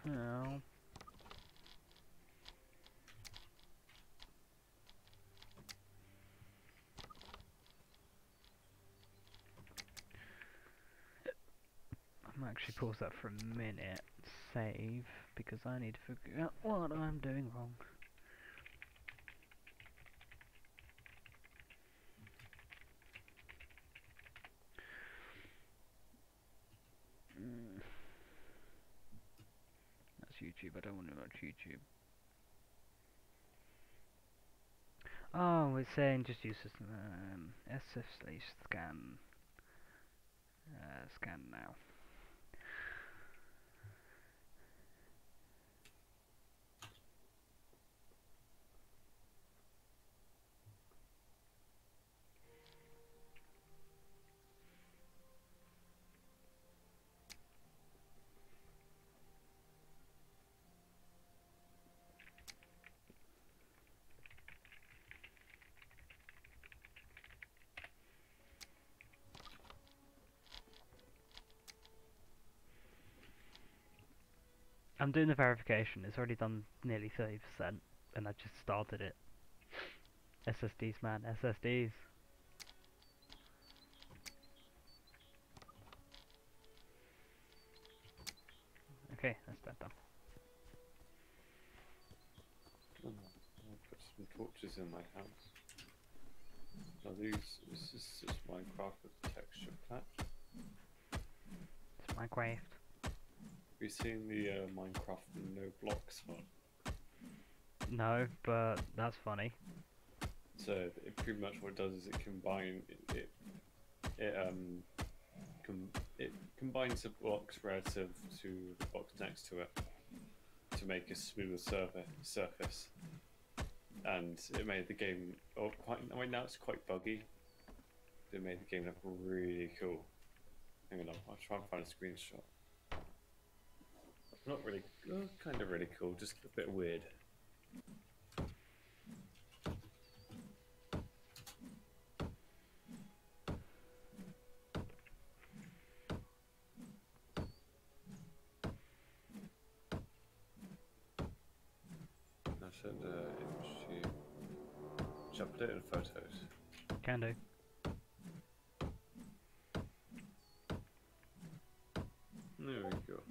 Oh. I might actually pause that for a minute. Save, because I need to figure out what I'm doing wrong. That's YouTube, I don't want to watch YouTube. Oh, it's saying just use this, SF scan. Scan now. I'm doing the verification, it's already done nearly 30%, and I just started it. SSDs, man, SSDs. Okay, that's that done. Oh, I'll put some torches in my house. Are these? This is just Minecraft with texture pack. Minecraft. Have you seen the Minecraft no blocks mod? No, but that's funny. So pretty much what it does is it combines the blocks relative to the box next to it to make a smoother surface, and it made the game now it's quite buggy. It made the game look really cool. Hang on, I'll try and find a screenshot. Not really, kind of really cool, just a bit weird. I sent an image to you. Should I put it in photos? Can do. There we go.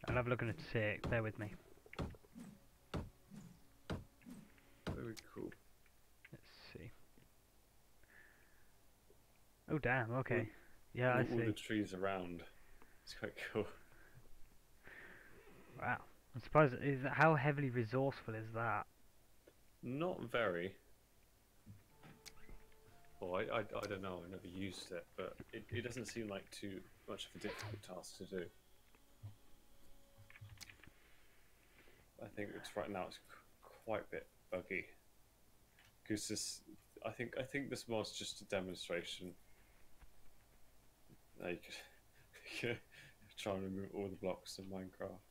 I'll have a look at it to see it. Bear with me. Very cool. Let's see. Oh damn, okay. Yeah, I All see. the trees around. It's quite cool. Wow. I'm surprised. How heavily resourceful is that? Not very. Well, I don't know, I never used it, but it doesn't seem like too much of a difficult task to do. I think right now it's quite a bit buggy. Because I think this mod's just a demonstration. Like, try and remove all the blocks in Minecraft.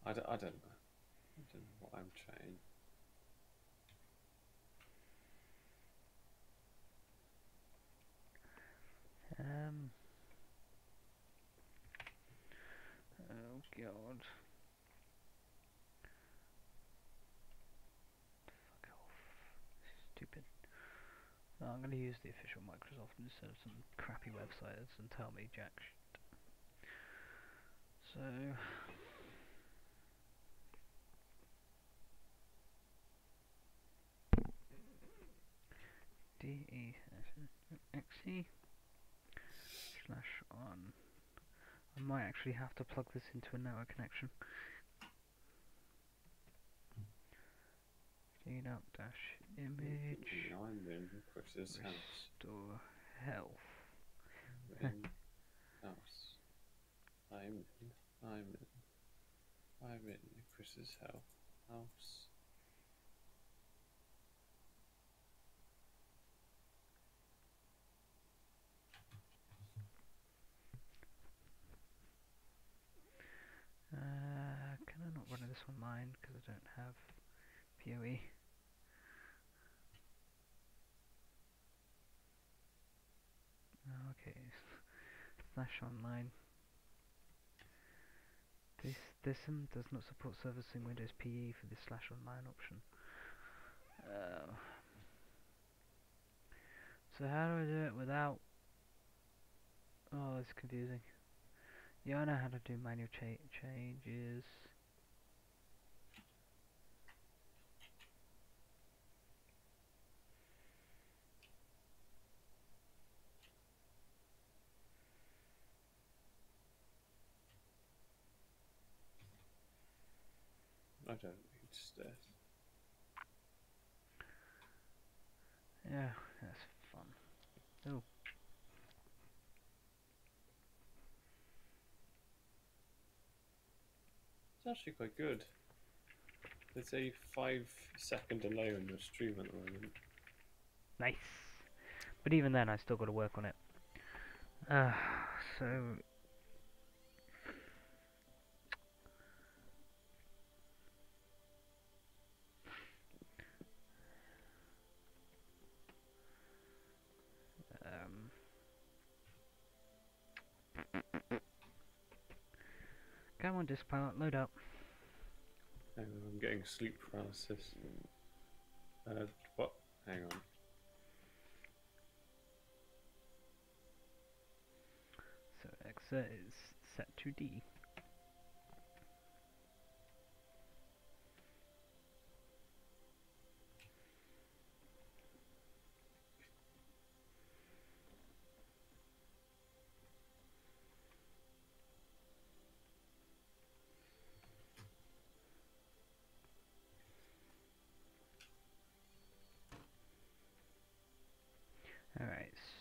I don't know. I don't know what I'm trying. Oh god. Fuck off. Stupid. No, I'm gonna use the official Microsoft instead of some crappy websites and tell me jack shit. So DE/on. I might actually have to plug this into a network connection. Clean up dash image. I'm in Chris's house. Restore health. In house. I'm in Chris's house. Can I not run this on mine because I don't have PoE? Okay, slash online. This does not support servicing Windows PE for the slash online option. So how do I do it without? Oh, it's confusing. Yeah, I know how to do manual changes. I don't need stairs. Yeah, that's fun. Oh. It's actually quite good. There's a 5-second delay on your stream at the moment. Nice. But even then, I still got to work on it. So come on, disk pilot, load up. Hang on, I'm getting sleep paralysis. What? Hang on. So exit is set to D.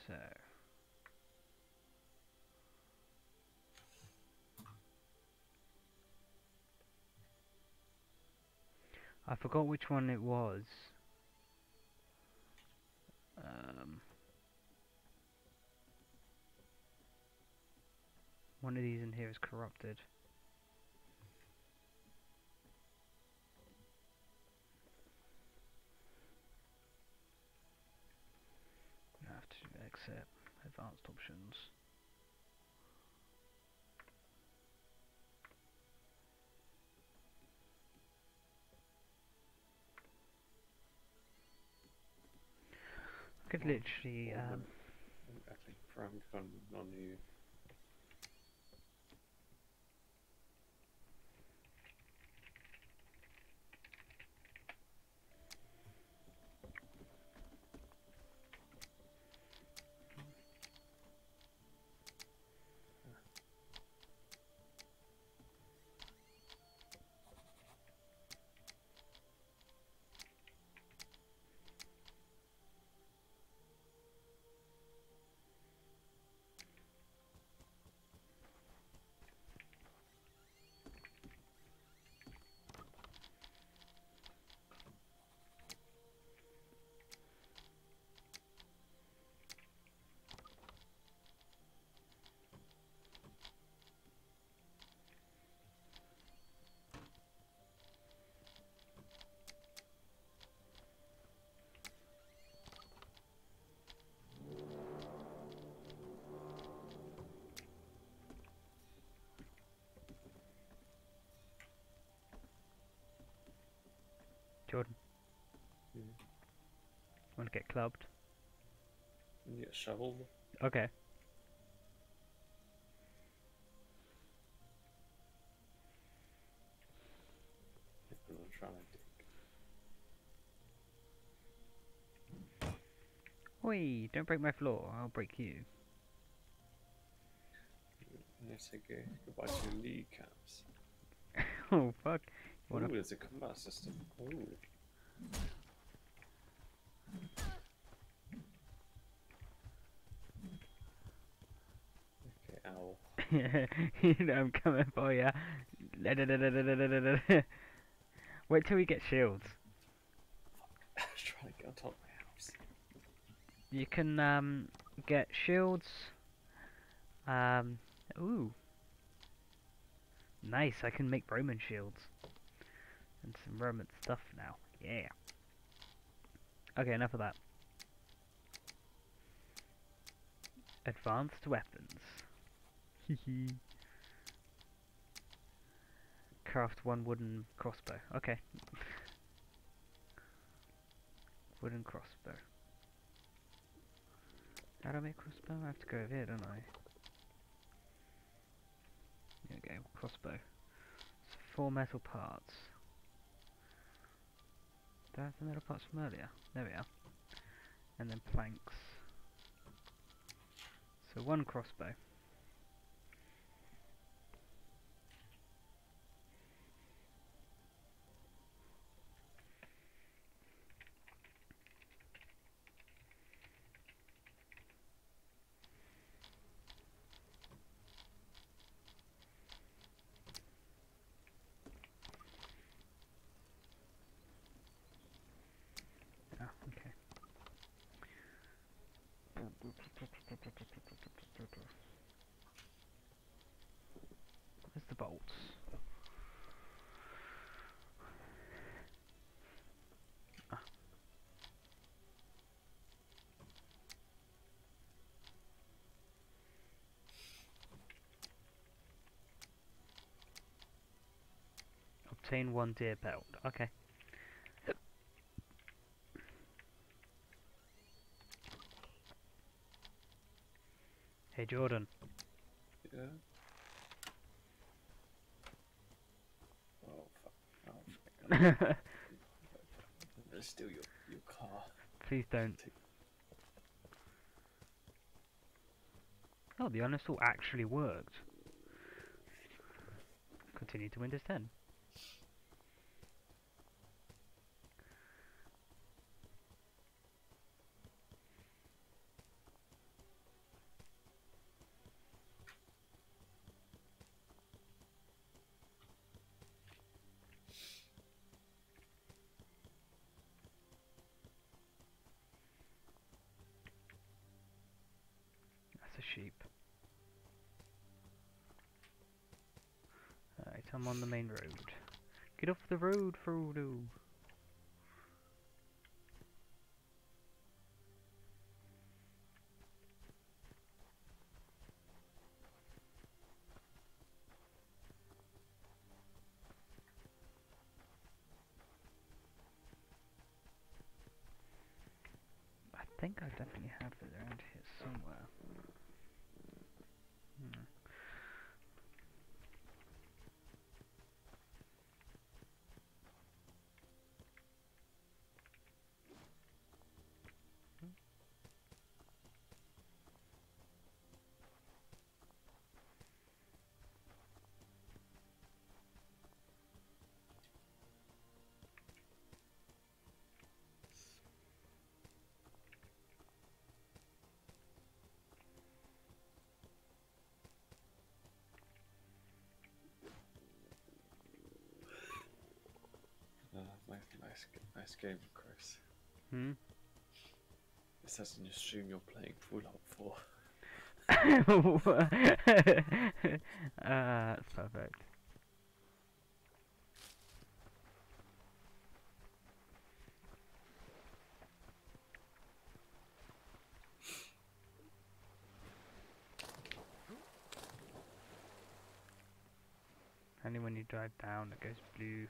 So. I forgot which one it was. One of these in here is corrupted. I have to exit advanced options. I could literally Actually, Frank on you. Jordan. Want to get clubbed? And you get shoveled. Okay. I'm trying to dig. Oi, don't break my floor, I'll break you. Let's say goodbye to lead caps. Oh fuck. Oh, there's a combat system. Oh. Okay, ow. You know I'm coming for ya. Wait till we get shields. I was trying to get on top of my house. You can get shields. Ooh. Nice, I can make Roman shields. And some Roman stuff now. Yeah. Okay, enough of that. Advanced weapons. Hehe. Craft one wooden crossbow. Okay. Wooden crossbow. How do I make crossbow? I have to go over here, don't I? There we go, crossbow. So 4 metal parts. Do I have the metal parts from earlier? There we are. And then planks. So 1 crossbow. Ah, okay. Where's the bolts? Ah. Obtain 1 deer belt. Okay. Hey Jordan. Yeah. Oh fuck. Oh fuck. I'm gonna steal your car. Please don't. Oh, the uninstall actually worked. Continue to Windows 10. sheep. Alright, I'm on the main road. Get off the road, Frodo! I think I definitely have it around here somewhere. Hmm. Nice game, Chris. Hmm? It says in your stream you're playing Fallout 4. That's perfect. Only when you drive down it goes blue.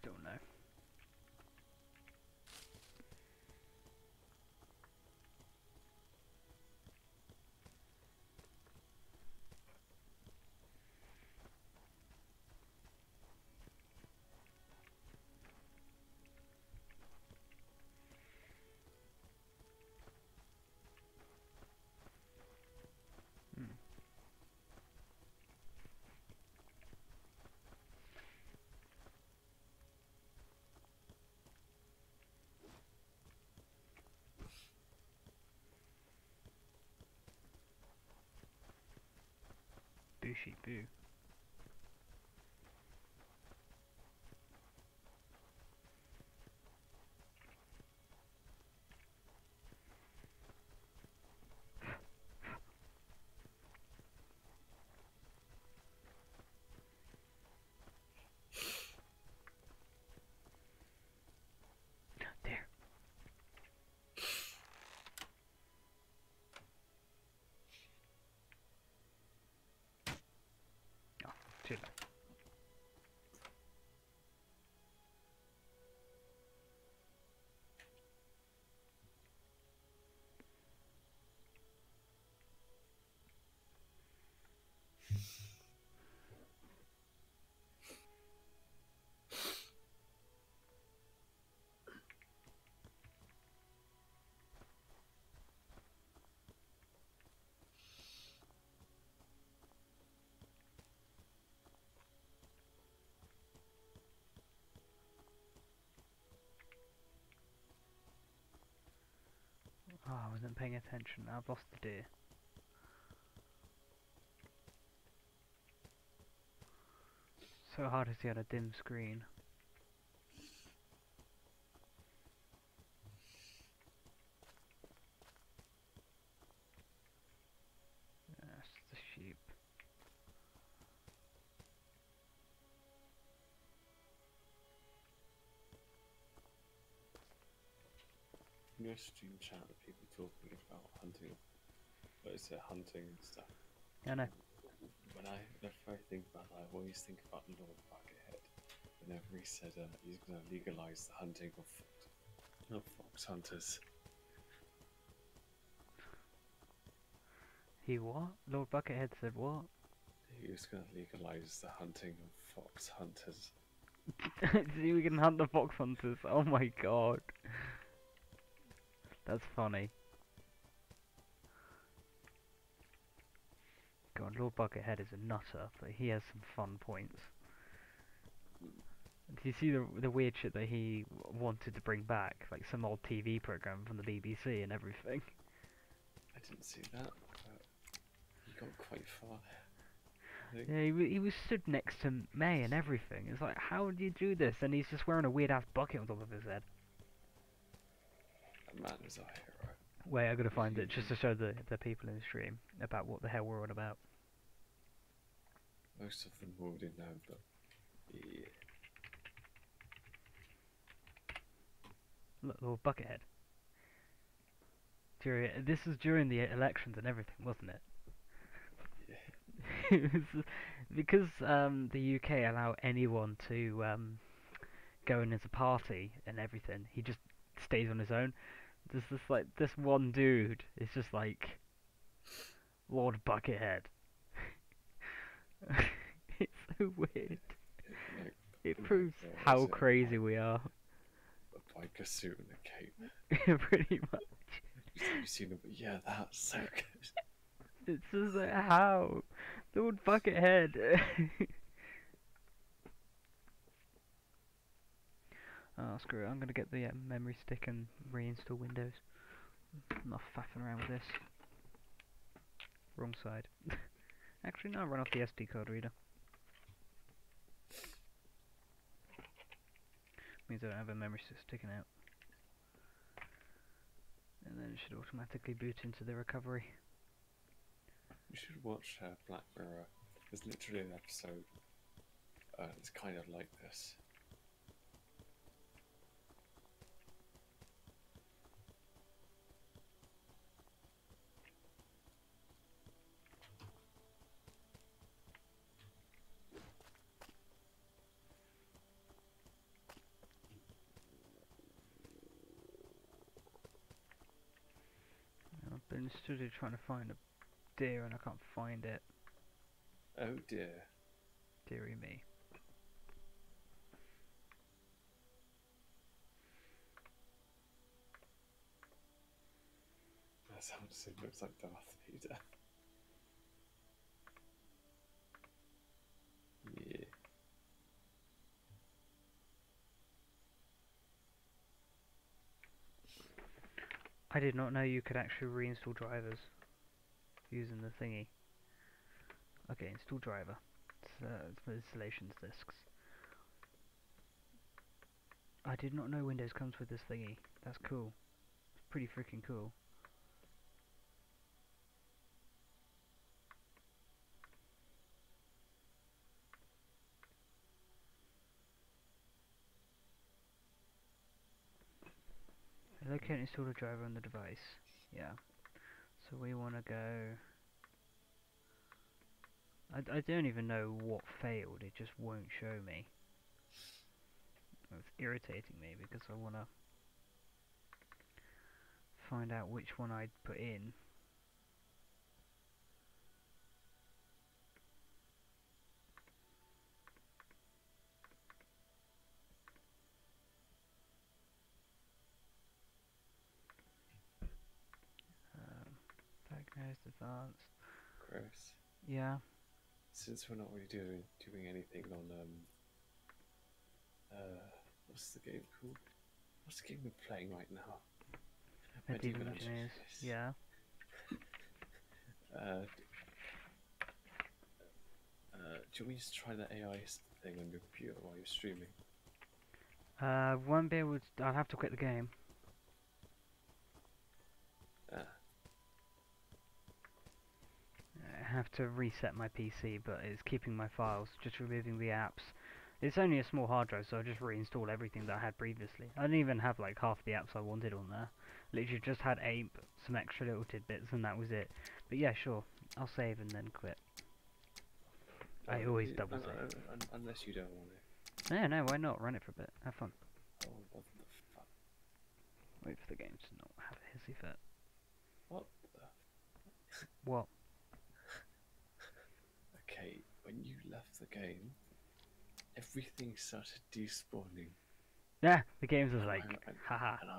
Still no. Hmm. Bushy boo. There. Oh, too late. Oh, I wasn't paying attention. I've lost the deer. So hard to see on a dim screen. That's the sheep. You know, stream chat with people talking about hunting, like I said, hunting and stuff. I know. Whenever I think about that, I always think about Lord Buckethead. Whenever he said he's going to legalize the hunting of fox hunters. He what? Lord Buckethead said what? He was going to legalize the hunting of fox hunters. See, we can hunt the fox hunters. Oh my god. That's funny. God, Lord Buckethead is a nutter, but he has some fun points. Do you see the weird shit that he wanted to bring back? Like some old TV program from the BBC and everything. I didn't see that, but he got quite far. Yeah, he was stood next to May and everything. It's like, how do you do this? And he's just wearing a weird ass bucket on top of his head. That man is our hero. Wait, I gotta find it just to show the people in the stream about what the hell we're on about. Most of them already know, but yeah. Look, Lord Buckethead. This was during the elections and everything, wasn't it? Yeah. It was because the UK allow anyone to go in as a party and everything. He just stays on his own. There's this one dude is just like Lord Buckethead. It's so weird. Like, It proves how crazy we are. A biker suit and a cape. Pretty much. Have you seen him? Yeah, that's so good. It's just like, how? Lord Buckethead. Oh, screw it. I'm gonna get the memory stick and reinstall Windows. I'm not faffing around with this. Wrong side. Actually, no, run off the SD card reader. Means I don't have a memory stick sticking out. And then it should automatically boot into the recovery. You should watch Black Mirror. There's literally an episode. It's kind of like this. I've been in the studio trying to find a deer and I can't find it. Oh dear. Dearie me. That sounds it looks like Darth Vader. Yeah. I did not know you could actually reinstall drivers using the thingy. Okay, install driver. It's for installations disks. I did not know Windows comes with this thingy. That's cool. It's pretty freaking cool. Locate and install the driver on the device. Yeah. So we want to go... I don't even know what failed, it just won't show me. It's irritating me because I want to find out which one I'd put in. Diagnosed, advanced. Chris. Yeah. Since we're not really doing anything on what's the game called? What's the game we're playing right now? Medieval Engineers. Yeah. Do you want me to try the AI thing on your computer while you're streaming? Won't be able to, I'll have to quit the game. Ah, I have to reset my PC, but it's keeping my files, just removing the apps. It's only a small hard drive, so I'll just reinstall everything that I had previously. I didn't even have like half the apps I wanted on there. Literally just had Ape, some extra little tidbits, and that was it. But yeah, sure, I'll save and then quit. I always double save. Unless you don't want it. Yeah, no, why not? Run it for a bit. Have fun. Oh, what the fuck? Wait for the game to not have a hissy fit. What the? What? Okay, when you left the game, everything started despawning. Yeah, the games was And like, haha. And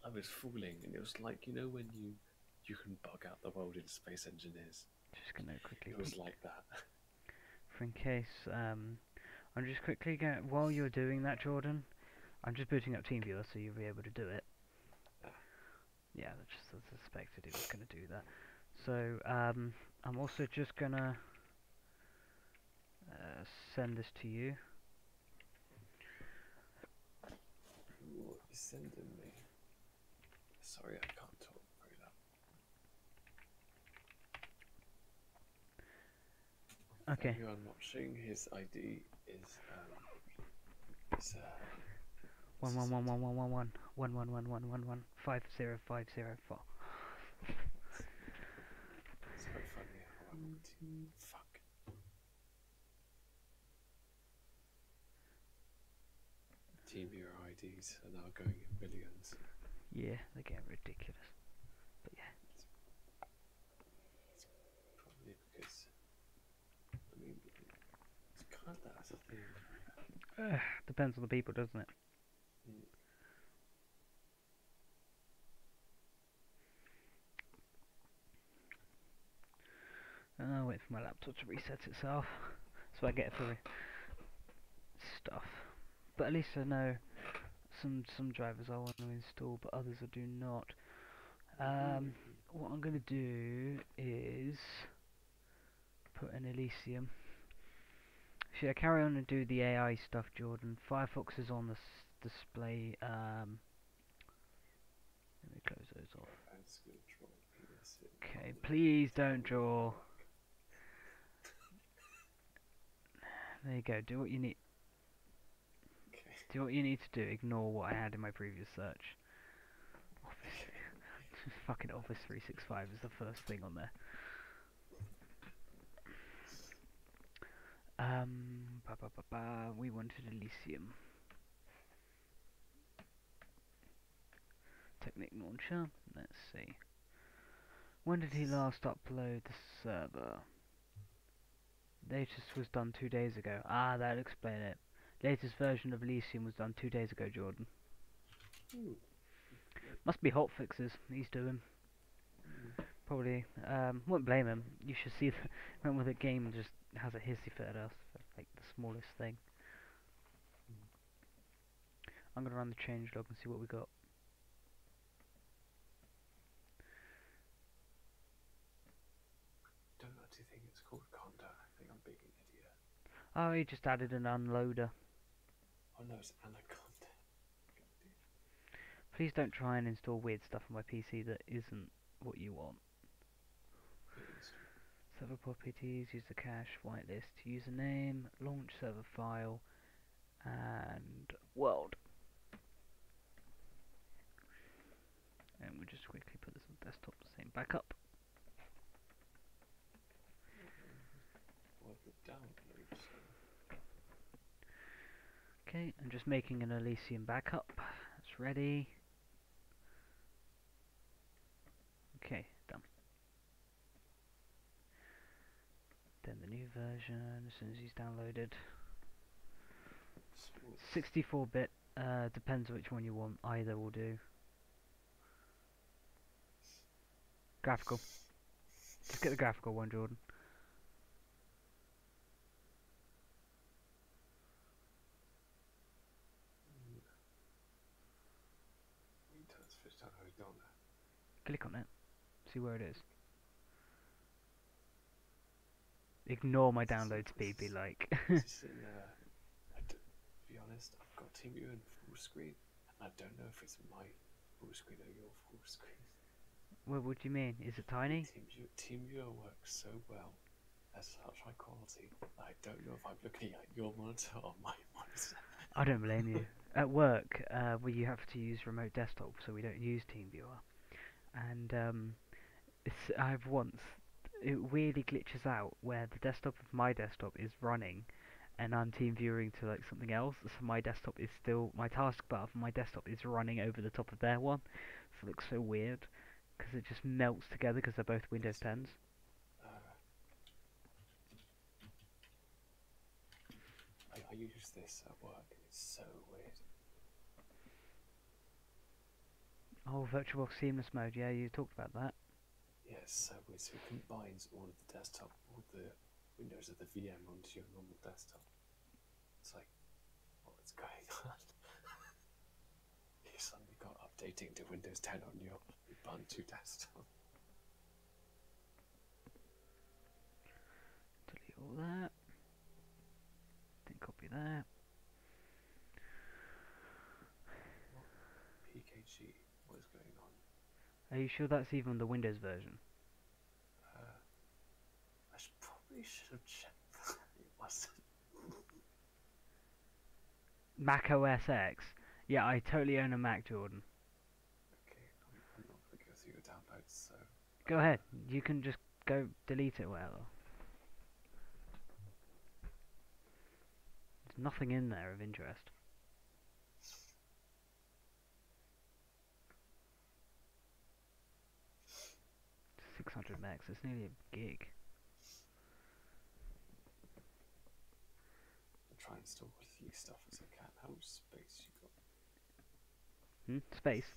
I was fooling, and it was like, you know when you can bug out the world in Space Engineers. Just gonna quickly. It was like that. For in case, I'm just quickly going. While you're doing that, Jordan, I'm just booting up TeamViewer so you'll be able to do it. Yeah, that's just I suspected it was gonna do that. So, I'm also just gonna send this to you. What are you sending me? Sorry, I can't talk very loud. Okay. You are not showing his ID is 111111111 50504. It's quite funny how fuck. TeamViewer IDs are now going in billions. Yeah, they're getting ridiculous. But yeah. It's probably because I mean it's kind of that's a thing. Depends on the people, doesn't it? I'll wait for my laptop to reset itself, so I get through stuff. But at least I know some drivers I want to install, but others I do not. What I'm gonna do is put in Elysium. Should I carry on and do the AI stuff, Jordan? Firefox is on the display. Let me close those off. Okay, please don't draw. There you go. Do what you need. Okay. Do what you need to do. Ignore what I had in my previous search. Fucking Office 365 is the first thing on there. We wanted Elysium. Technic launcher. Let's see. When did he last upload the server? Latest was done 2 days ago. Ah, that'll explain it. Latest version of Elysium was done 2 days ago, Jordan. Ooh. Must be hotfixes he's doing. Probably. Wouldn't blame him. You should see remember the game just has a hissy fit at us for like the smallest thing. I'm gonna run the changelog and see what we got. Don't actually think it's called Conda. I think I'm being an idiot. Oh, he just added an unloader. Oh no, it's Anaconda. Please don't try and install weird stuff on my PC that isn't what you want. Server properties, use the cache, whitelist, username, launch server file, and world. And we'll just quickly put this on desktop, the same backup. What the downloads? Okay, I'm just making an Elysium backup. It's ready. Okay, done. Then the new version, as soon as he's downloaded. 64-bit, depends which one you want, either will do. Graphical. Just get the graphical one, Jordan. Click on it. See where it is. Ignore my download speed, be like. It's in there. honest, I've got TeamViewer in full screen, and I don't know if it's my full screen or your full screen. What do you mean? Is it tiny? TeamViewer works so well, at such high quality. I don't know if I'm looking at your monitor or my monitor. I don't blame you. At work, you have to use remote desktop, so we don't use TeamViewer. And I've once, it weirdly glitches out where the desktop of my desktop is running, and I'm team viewing to like something else. So my desktop is still, my taskbar for my desktop is running over the top of their one. So it looks so weird because it just melts together because they're both Windows 10s. I use this at work, and it's so weird. Oh, VirtualBox Seamless Mode. Yeah, you talked about that. Yeah, it's so weird. So it combines all of the desktop, all the windows of the VM onto your normal desktop. It's like, what's going on? You suddenly got updating to Windows 10 on your Ubuntu desktop. Delete all that. Then copy that. PKG, what is going on? Are you sure that's even the Windows version? I probably should have checked that. It wasn't. Mac OS X. Yeah, I totally own a Mac, Jordan. Okay, I'm not going to go through your downloads, so... Go ahead. You can just go delete it, whatever. There's nothing in there of interest. It's 600 megs. It's nearly a gig. I'll try and store as few stuff as I can. How much space you got? Space.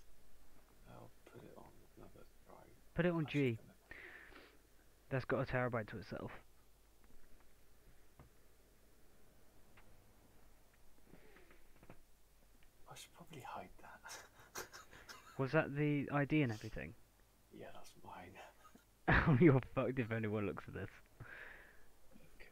I'll put it on another drive. Put it on Actually, G. That's got a terabyte to itself. I should probably hide that. Was that the ID and everything? Yeah, that's mine. Oh, you're fucked if anyone looks at this. Okay.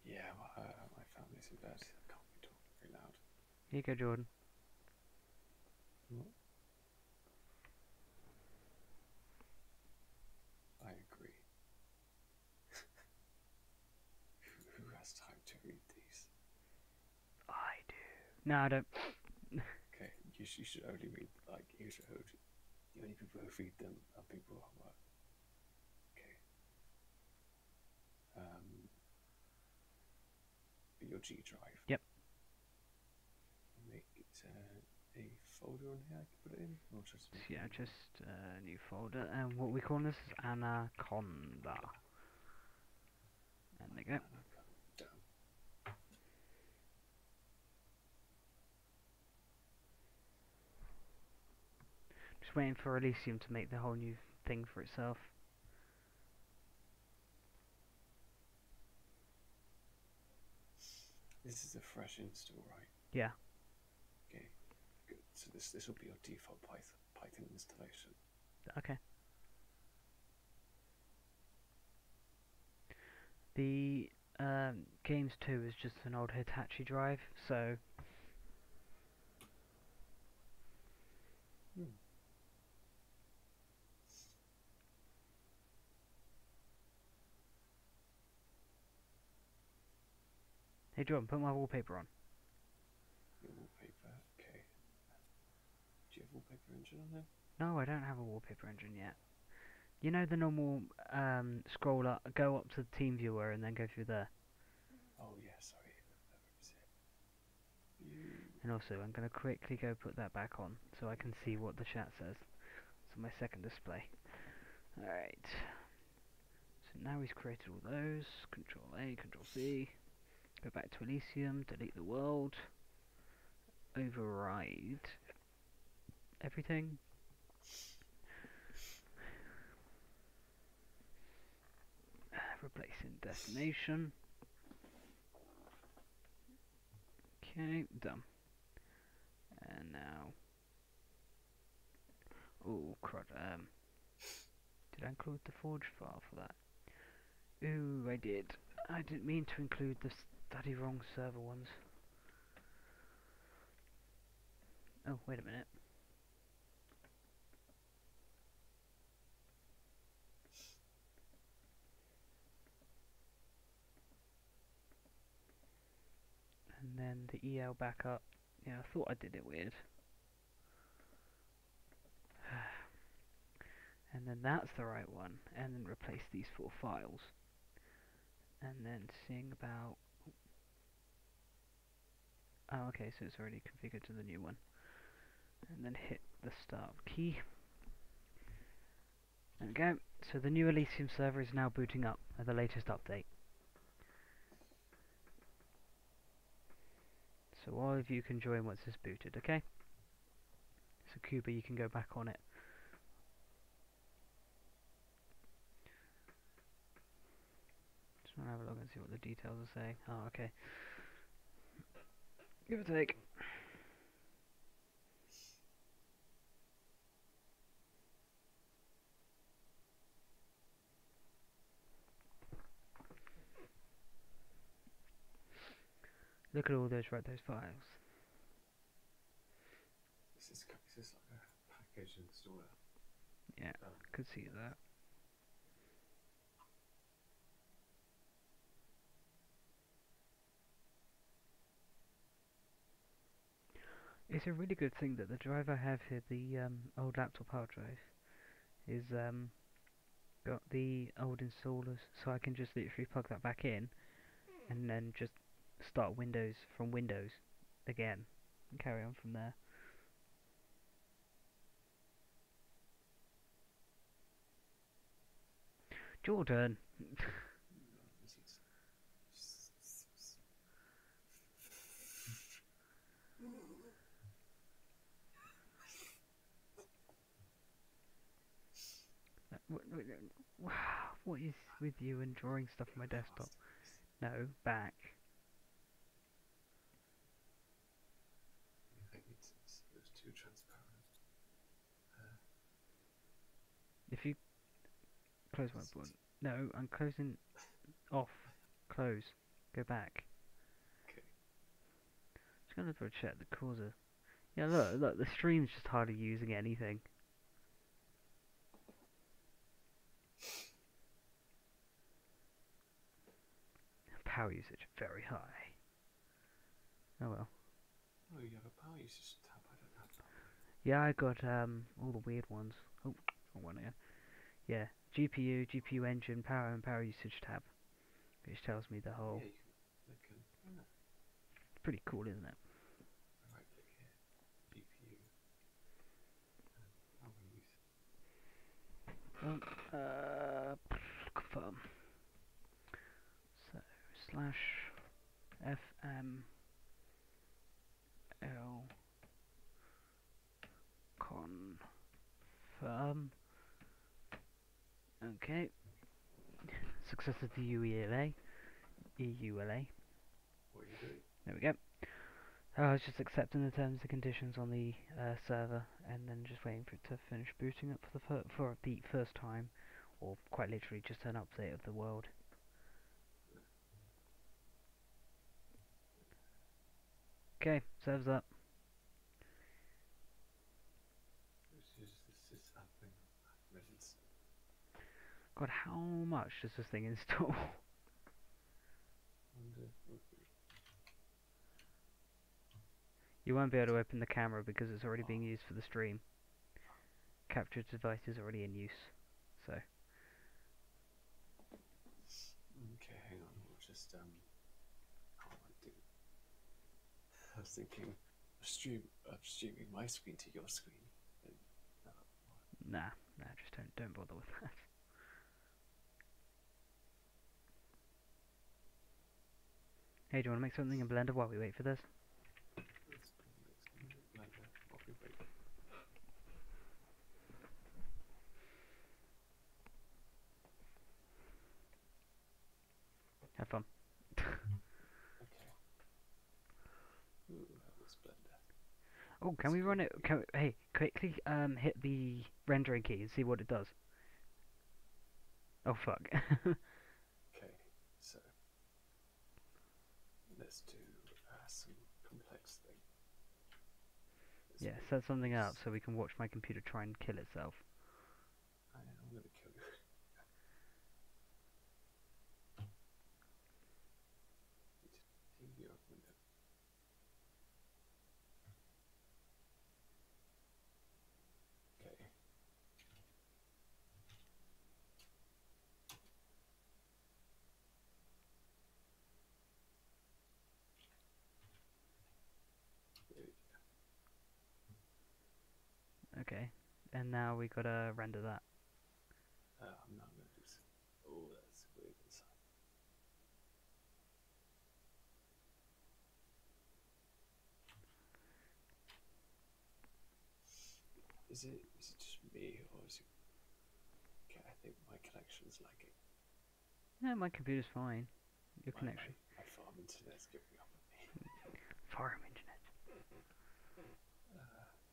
Yeah, my family's in bed. I can't be talking very loud. Here you go, Jordan. I agree. Who has time to read these? I do. No, I don't. Okay, you should only read, like, the only people who read them are people at work. Okay. Your G drive. Yep. Make it a folder on here I can put it in? Or just Yeah, just a new folder. And what we call this is Anaconda. And there you go. Done. Just waiting for Elysium to make the whole new thing for itself. This is a fresh install, right? Yeah. Okay, good. So this will be your default Python installation. Okay. The Games 2 is just an old Hitachi drive, so hey John, put my wallpaper on. Your wallpaper, okay. Do you have wallpaper engine on there? No, I don't have a wallpaper engine yet. You know the normal scroll up, go up to the team viewer and then go through there. Oh yeah, sorry. That was it. And also, I'm going to quickly go put that back on so I can see what the chat says. So my second display. Alright. So now he's created all those. Control A, Control C. Go back to Elysium, delete the world. Override everything. replacing destination. Okay, done. And now, oh crud, did I include the forge file for that? Ooh, I did. I didn't mean to include the bloody wrong server ones. Oh, wait a minute. And then the EL backup. Yeah, I thought I did it weird. And then that's the right one. And then replace these 4 files. And then seeing about... Oh, okay, so it's already configured to the new one. And then hit the start key. There we go. So the new Elysium server is now booting up at the latest update. So all of you can join once it's booted, okay? So Cuba, you can go back on it. Just want to have a look and see what the details are saying. Oh, okay. Give or take. Look at all those, write those files. Is this like a package installer? Yeah, could see that. It's a really good thing that the drive I have here, the old laptop hard drive, is got the old installers, so I can just literally plug that back in, and then just start Windows from Windows again, and carry on from there. Jordan! What is with you and drawing stuff on my desktop? No, back. I think it's too transparent. If you close my board. No, I'm closing off. Close. Go back. Okay. Just gonna double check the causer. Yeah, look, the stream's just hardly using anything. Power usage very high. Oh well. Oh, you have a power usage tab. I don't have that. Yeah, I got all the weird ones. Oh, wrong one here. Yeah, GPU, GPU engine, power and power usage tab, which tells me the whole. Yeah, you can It's pretty cool, isn't it? right click here, GPU, power use. Confirm. So /fml confirm. Okay. Success of the EULA. EULA. What are you doing? There we go. I was just accepting the terms and conditions on the server, and then just waiting for it to finish booting up for the first time, or quite literally just an update of the world. Okay, serves up. This happening. Minutes. God, how much does this thing install? You won't be able to open the camera because it's already being used for the stream. Captured device is already in use, so. Okay, hang on. We'll just how do I do? I was thinking of streaming my screen to your screen. Nah, just don't bother with that. Hey, do you want to make something in Blender while we wait for this? Have fun. Okay. Ooh, that was Blender. Oh, can That's we run good. it? Hey, quickly hit the rendering key and see what it does. Oh fuck. Okay, so let's do some complex thing. Let's Yeah, make set something up use. so we can watch my computer try and kill itself. I'm gonna kill you. Need to leave your window. Okay. There we Okay, and now we gotta render that. go. I'm not gonna do some. Oh, that's weird inside. Is it just me or is it? Okay, I think my connection's lagging. Yeah, my computer's fine. Your connection. My farm internet's giving up on me. Farm internet.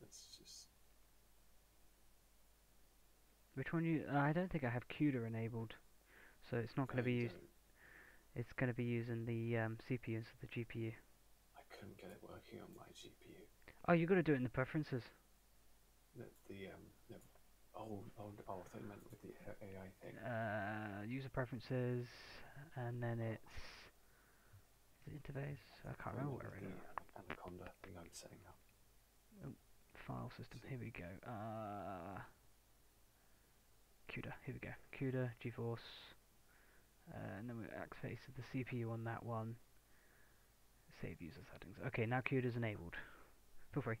Let's just. Which one you? I don't think I have CUDA enabled, so it's not gonna No, be you used. don't. It's gonna be using the CPU instead of the GPU. I couldn't get it working on my GPU. Oh, you gotta do it in the preferences. No. I thought you meant with the AI thing. User preferences, and then it's is it interface. I can't remember where it The is. Anaconda thing I'm setting up. Oh, file system. Here we go. CUDA. Here we go. CUDA, GeForce, and then we activate the CPU on that one. Save user settings. Okay, now CUDA is enabled. Feel free.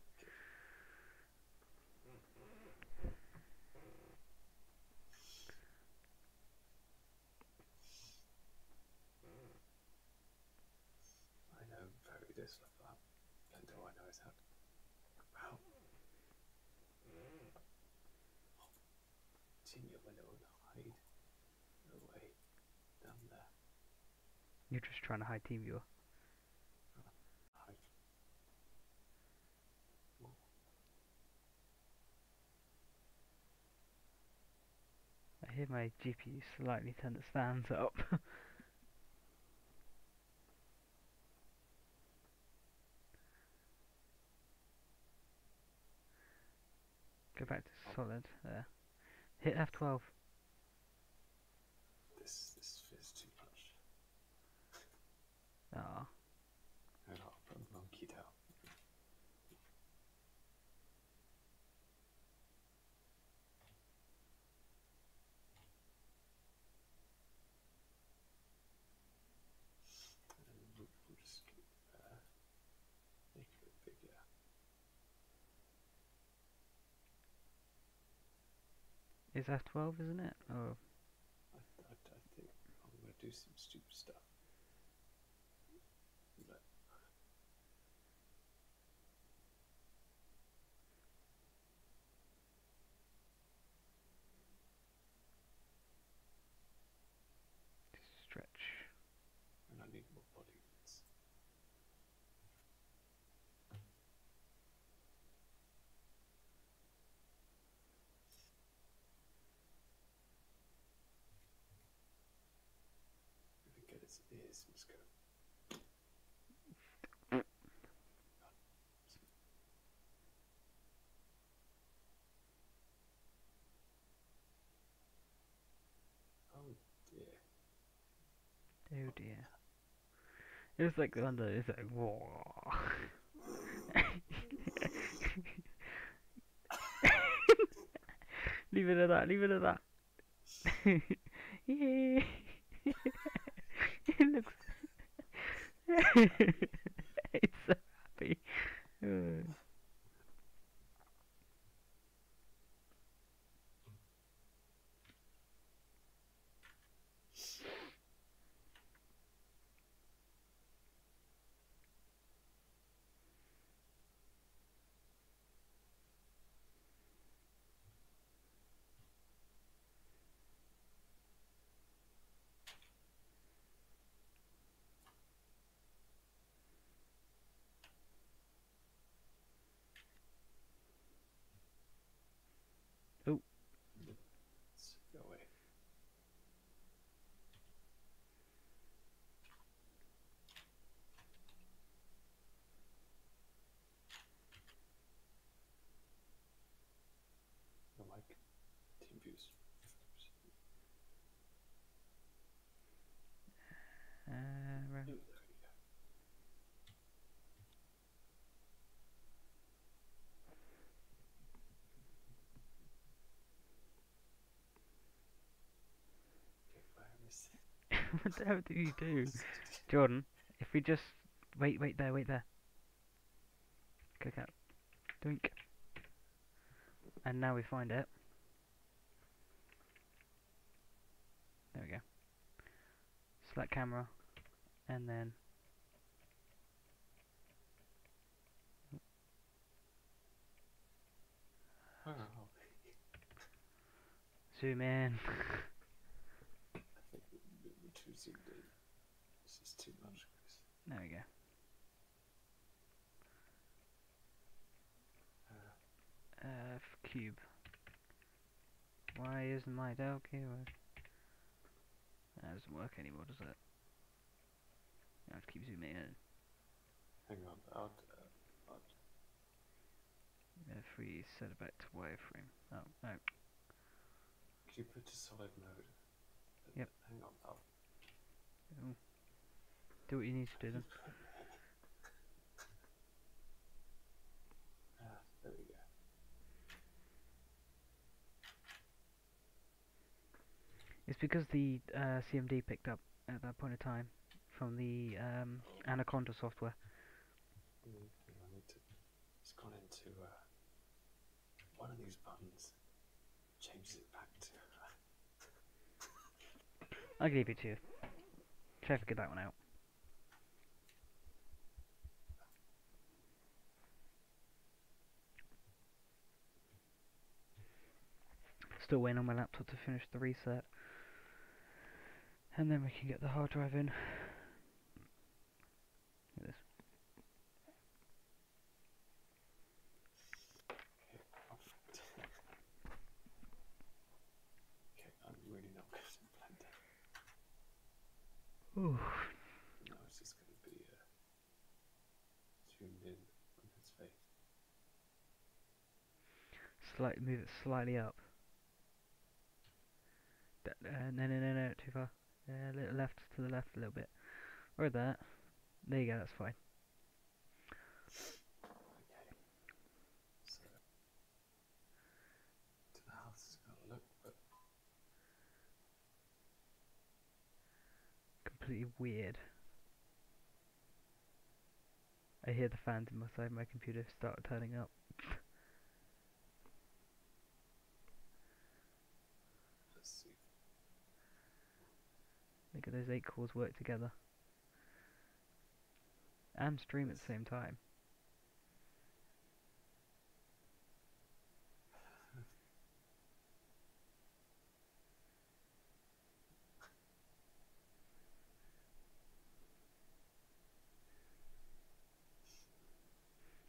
I know very little about Blender. All I know is how to. Wow. It's in your window and hide. No way. Down there. You're just trying to hide TeamViewer. Hide. Ooh. I hear my GPU slightly turn the stands up. Go back to solid. There. Hit F12. This feels too much. Ah. Hold on, I'll put a monkey down. And then we'll just make it a bit bigger. Is F12, isn't it? Oh. I think I'm going to do some stupid stuff. But Stretch. and I need more polygons. I'm going to get its ears and just go. Oh dear. Oh dear. It was like under. It's like whoa. Leave it at that. Leave it at that. Yeah. It looks. It's so happy. confused. Right. Oh, there we go. Okay, where is it? What the hell do you do? Jordan, if we just... Wait there, wait there. Click out. Doink. And now we find it. There we go. Select camera. And then... Oh, Zoom in. I think we're too zoomed in. This is too much, Chris. There we go. Cube. Why isn't my Del keyword? That doesn't work anymore, does it? I have to keep zooming in. Hang on, I'll If we set it back to wireframe. Oh, no. Could you put to solid mode? Yep. Hang on, I'll... Ooh. Do what you need to do then. There we go. It's because the CMD picked up at that point of time from the Anaconda software. Hang on, I need to... It's gone into one of these buttons. Changes it back to... I'll leave it to you. Try to figure that one out. Still waiting on my laptop to finish the reset. And then we can get the hard drive in. Look at this. Okay, I'm really not good at Blender. Ooh. No, it's just going to be zoomed in on his face. Move it slightly up. No, too far. A little left to the left a little bit. Or that. There you go, that's fine. Okay. So, don't know how this is going to look, but Completely weird. I hear the fans inside my computer start turning up. let's see. Look at those 8 cores work together. And stream at the same time.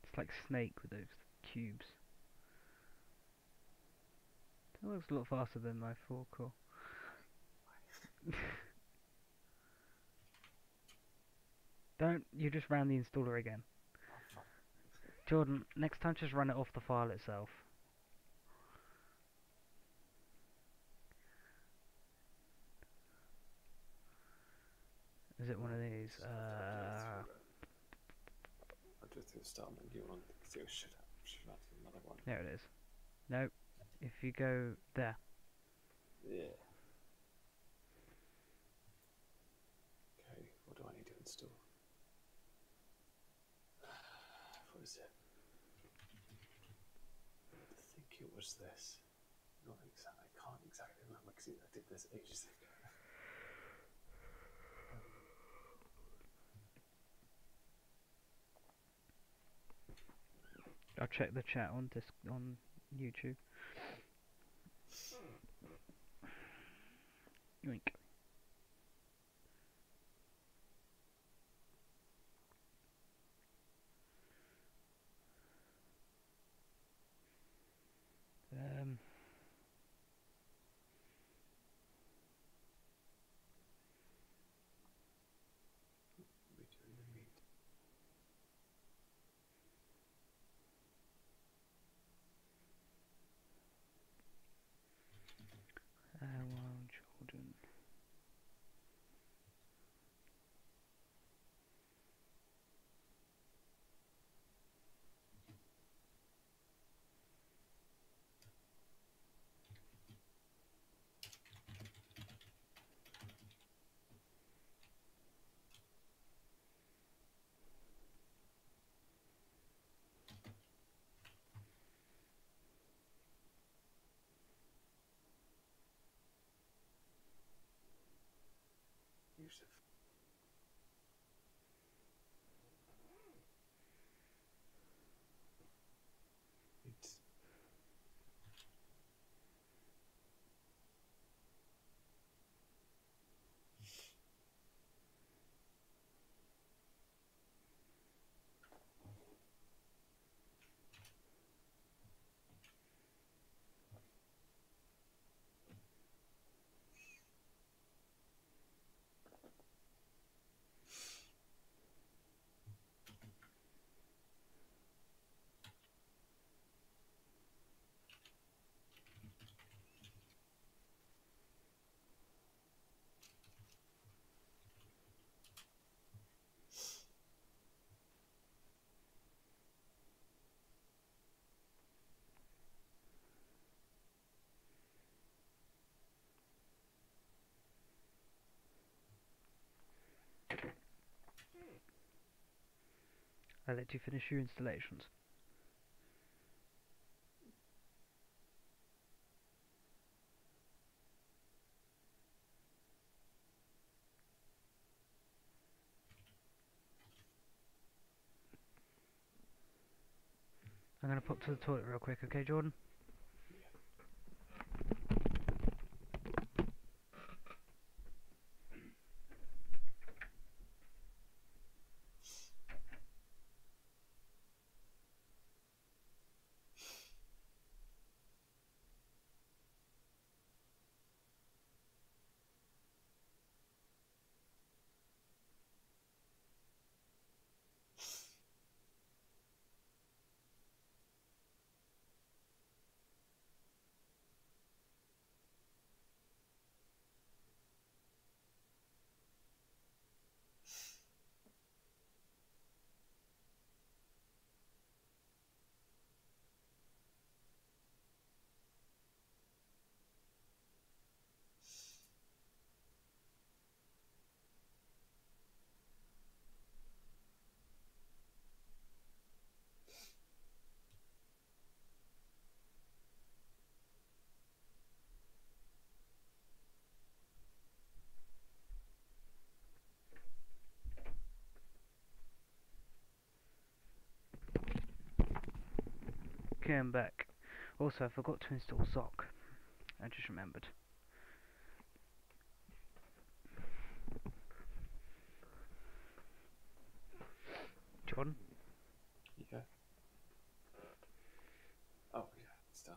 It's like Snake with those cubes. It looks a lot faster than my 4 core. Don't, you just ran the installer again. Oh, fuck. Jordan, next time just run it off the file itself. Is it one of these? I'll do it through the start menu on because it should have another one. There it is. Nope. If you go there. Yeah. Okay, what do I need to install? What is it? I think it was this. Not exactly. I can't exactly remember because I did this ages ago. I'll check the chat on on YouTube. Yoink. We're doing the meet. I let you finish your installations. I'm gonna pop to the toilet real quick, okay, Jordan? Okay, I'm back. Also, I forgot to install Zoc. I just remembered. Jordan? Yeah. Oh yeah, it's done.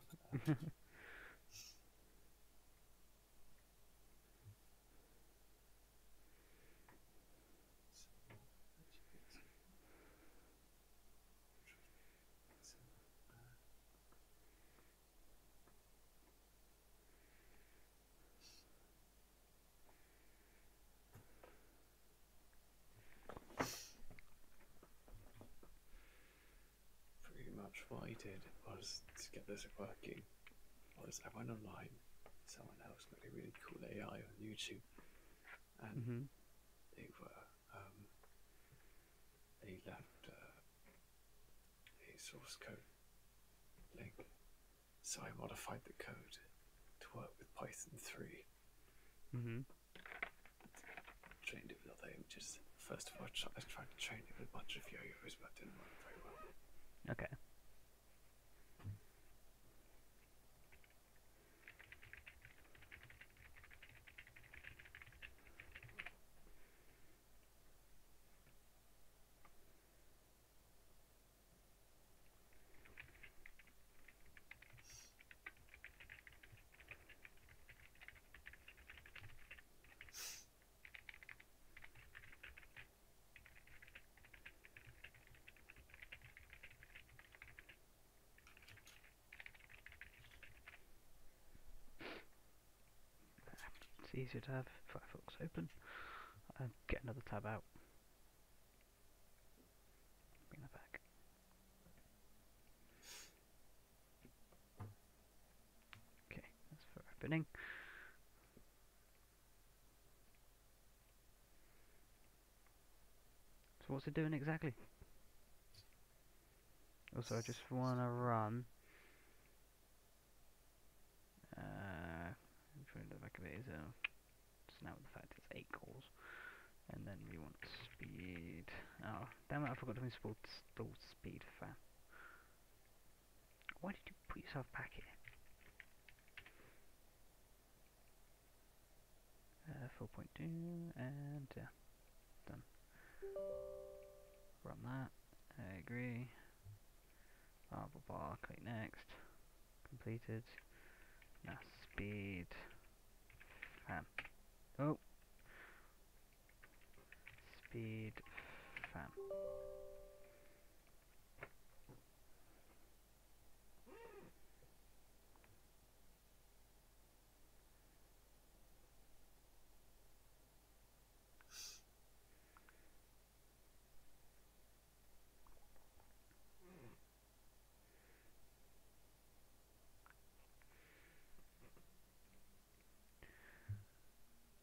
Pretty much what I did was to get this working. Was I went online, someone else made a really cool AI on YouTube, and they were they left a source code link. So I modified the code to work with Python 3. Trained it with other images. First of all, I tried to train it with a bunch of yo-yos, but it didn't work very well. Okay. It's easier to have Firefox open. Get another tab out. Bring that back. Okay, that's for opening. So what's it doing exactly? Also, I just want to run. I'm trying to look back of it is just now the fact it's 8 cores, and then we want speed. Oh, damn it! I forgot to install speed fan. Why did you put yourself back here? 4.2 and yeah, done. Run that. I agree. Blah blah blah. Click next. Completed. Now speed fan. Oh, speed fan.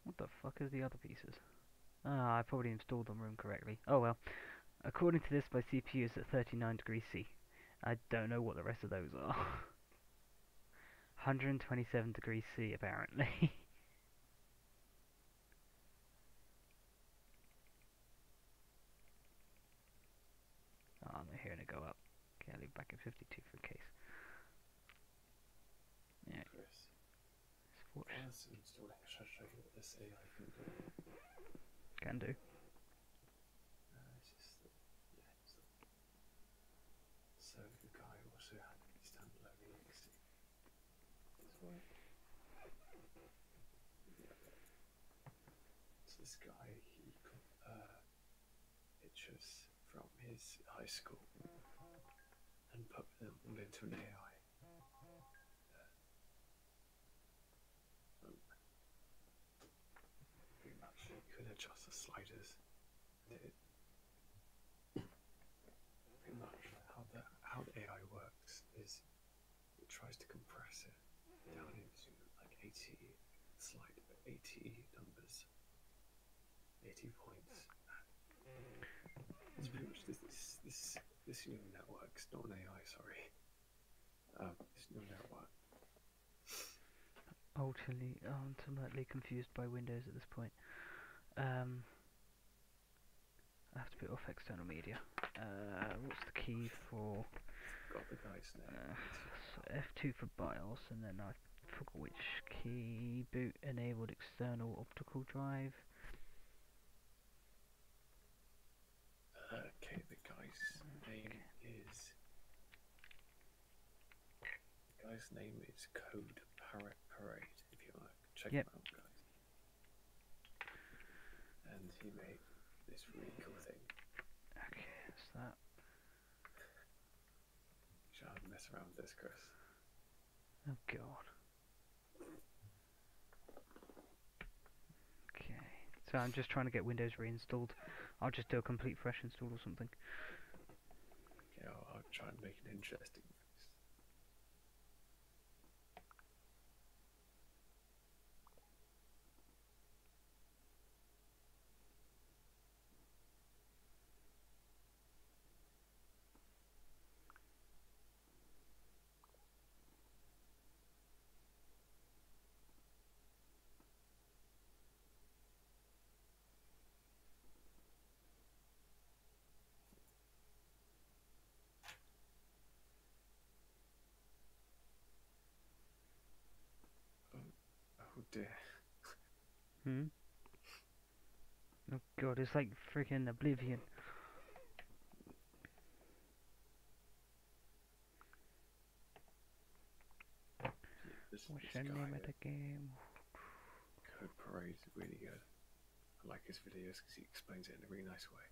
What the fuck is the other pieces? Ah, I probably installed them incorrectly. Oh well. According to this, my CPU is at 39 degrees C. I don't know what the rest of those are. 127 degrees C apparently. Oh, I'm hearing it go up. Okay, I'll leave back at 52 for a case. Yeah, Chris, it's fortunate. whilst installing, should I show you what this AI can do? Can do. It's just that, yeah, so the guy also had a standalone exe. That's right. Yeah. So this guy, he got pictures from his high school and put them all into an AI. Pretty much, you could adjust the sliders. Pretty much how the AI works is it tries to compress it down into like 80 numbers, 80 points. It's pretty much this neural network. It's not an AI, sorry. This neural network. Ultimately confused by Windows at this point. I have to put off external media. What's the key for? Got the guy's name. So F2 for BIOS, and then I forgot which key. Boot enabled external optical drive. Okay, the guy's name is. The guy's name is Code Parade. If you want to check him out, guys. And he made this really cool thing. Okay, that's that. You should mess around with this, Chris. Oh god. Okay, so I'm just trying to get Windows reinstalled. I'll just do a complete fresh install or something. Okay, I'll try and make it interesting. Oh dear. Oh god, it's like freaking Oblivion. What's the name of the game? Code Parade is really good. I like his videos because he explains it in a really nice way.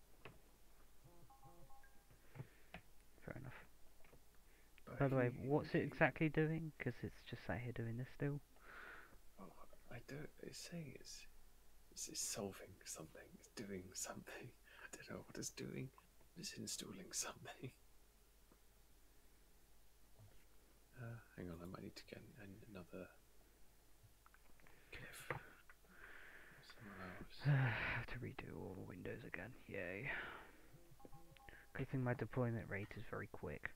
Fair enough. But By the way, what's it exactly doing? Because it's just sat here doing this still. Oh, I don't. It's saying it's solving something. It's doing something. I don't know what it's doing. It's installing something. Hang on, I might need to get another cliff. I have to redo all the windows again. Yay. Good thing my deployment rate is very quick.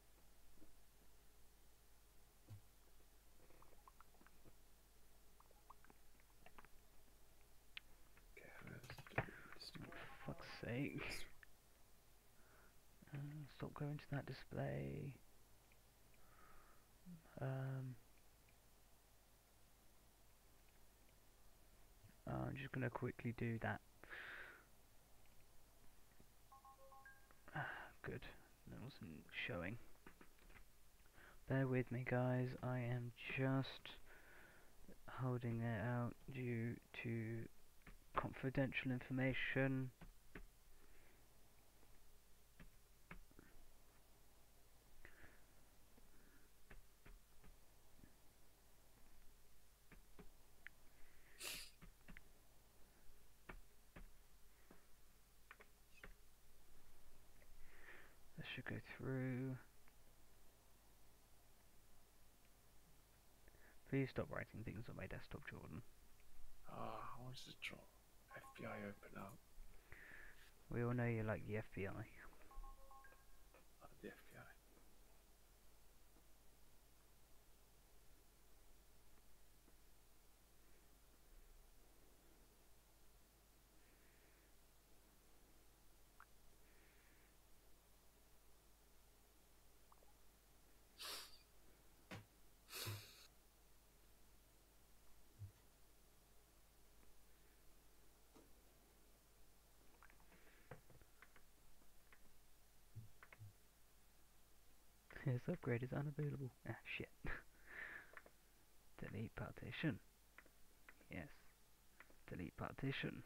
For fuck's sake. Stop going to that display. I'm just gonna quickly do that. Good. That wasn't showing. Bear with me, guys. I am just holding it out due to confidential information. This should go through. Please stop writing things on my desktop, Jordan. I wanted to draw FBI open up. We all know you like the FBI. This upgrade is unavailable. Ah, shit. Delete partition. Yes. Delete partition.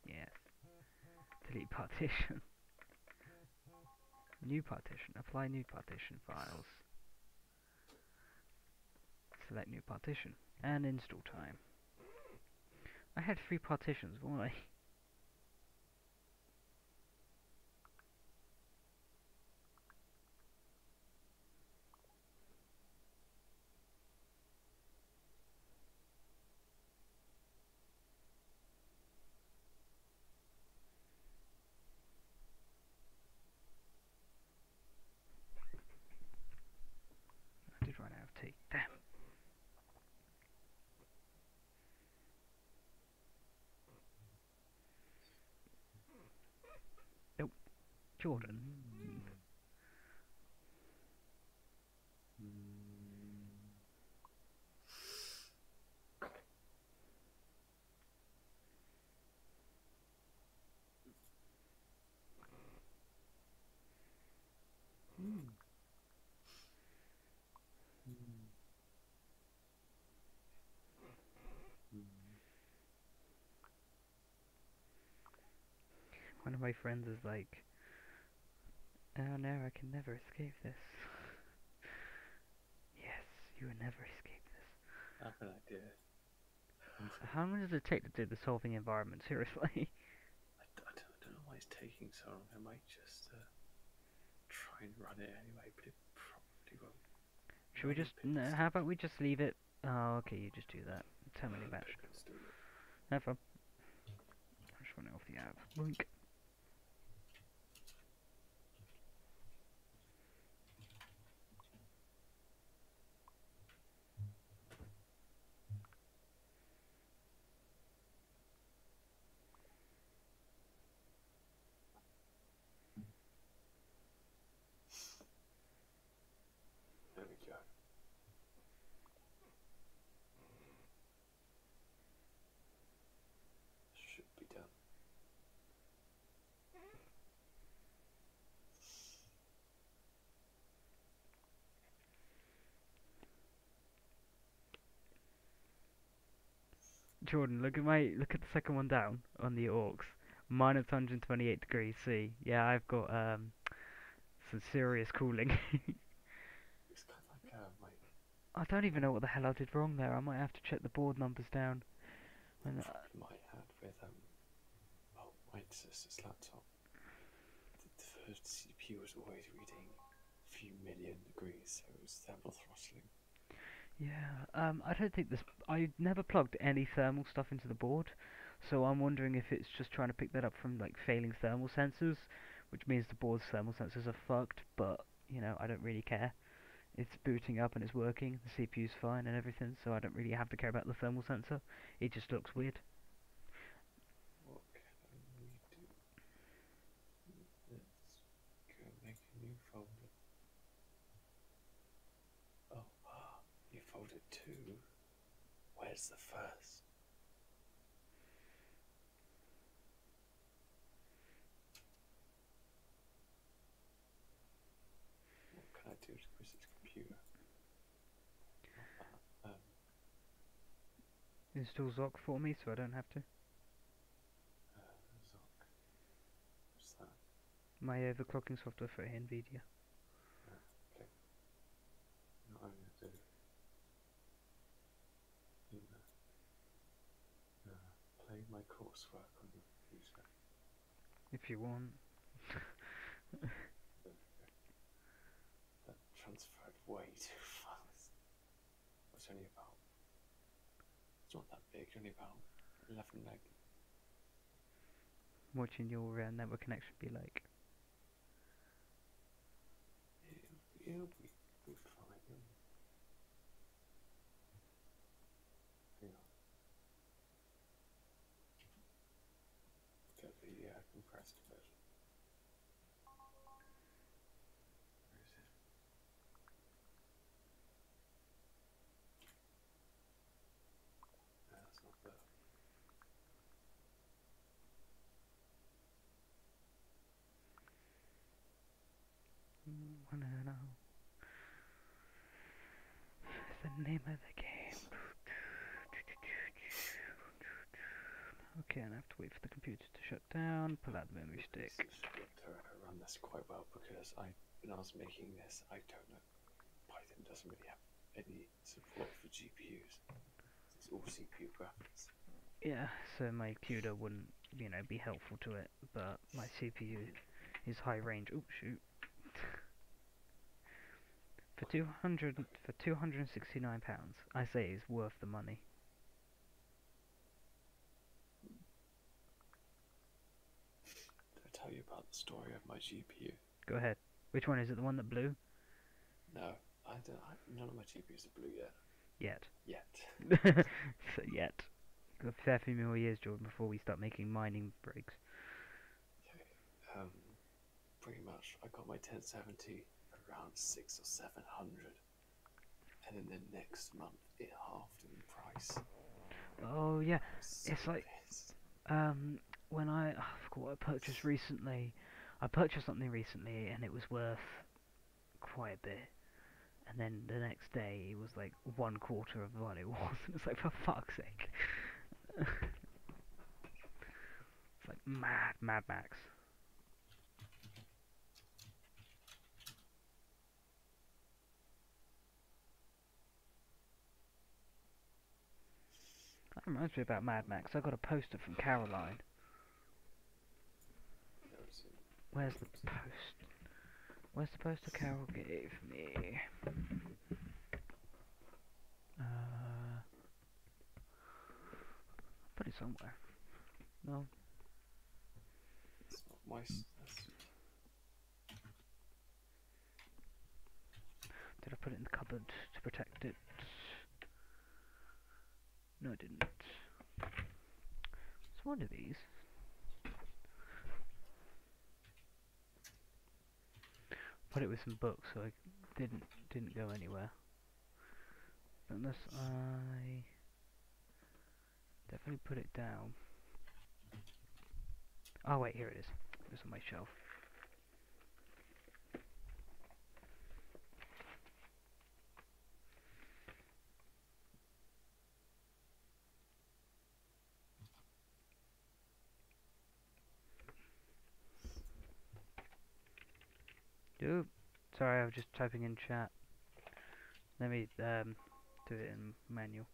Yes. Delete partition. New partition. Apply new partition files. Select new partition. And install time. I had 3 partitions, why? I did run out of tea. Damn. Nope. Jordan. One of my friends is like, oh no, I can never escape this. Yes, you will never escape this. I have an idea. How long does it take to do the solving environment, seriously? I don't know why it's taking so long. I might just try and run it anyway, but it probably won't. Should we just, no, how about we just leave it? Oh, okay, you just do that. Terminally match. Have fun. I just run it off the app. Boink. There we go. Should be done. Jordan, look at the second one down on the orcs. Minus 128 degrees C. Yeah, I've got some serious cooling. It's kind of like my. I don't even know what the hell I did wrong there. I might have to check the board numbers down. And, Probably might have with my sister's laptop. The first CPU was always reading a few million degrees, so it was thermal throttling. yeah, I don't think this. I never plugged any thermal stuff into the board, so I'm wondering if it's just trying to pick that up from like failing thermal sensors, which means the board's thermal sensors are fucked. But you know, I don't really care. It's booting up and it's working. The CPU's fine and everything, so I don't really have to care about the thermal sensor. It just looks weird. What can we do? Let's go make a new folder. Oh, new folder 2. Where's the first? What can I do to Chris's computer? Install Zoc for me so I don't have to. Zoc. What's that? My overclocking software for NVIDIA. Okay. What I'm going to do. Play my coursework on your computer. If you want. That transferred way too fast. It's only about. It's not that big. Only about 11 meg. Watching your network connection be like. It'll be fine. Hang on. Get the compressed version. Where is it? No, that's not the. Wanna know the name of the game? Okay, and I have to wait for the computer to shut down, pull out the memory stick. This is good to run this quite well because when I was making this, I don't know. Python doesn't really have any support for GPUs. It's all CPU graphics. Yeah, so my CUDA wouldn't, be helpful to it, but my CPU is high range. Oh shoot! For £269, I say it's worth the money. Did I tell you about the story of my GPU? Go ahead. Which one is it? The one that blew? No, none of my GPUs are blue yet. Yet. So yet. Got a fair few more years, Jordan, before we start making mining rigs. Okay. Pretty much. I got my 1070 around 600 or 700, and then the next month it halved in price. Oh yeah, So it's like pissed. when I forgot what I purchased recently. I purchased something recently and it was worth quite a bit. And then the next day it was like 1/4 of what it was. It's like, for fuck's sake. It's like Mad Max. That reminds me about Mad Max. I got a poster from Caroline. Where's the post? Where's the poster Carol gave me? Put it somewhere. No. It's not my. Did I put it in the cupboard to protect it? No, I didn't. It's one of these. Put it with some books, so I didn't go anywhere. Unless I definitely put it down. Oh wait, here it is. It's on my shelf. Oop. Sorry, I was just typing in chat. Let me do it in manual.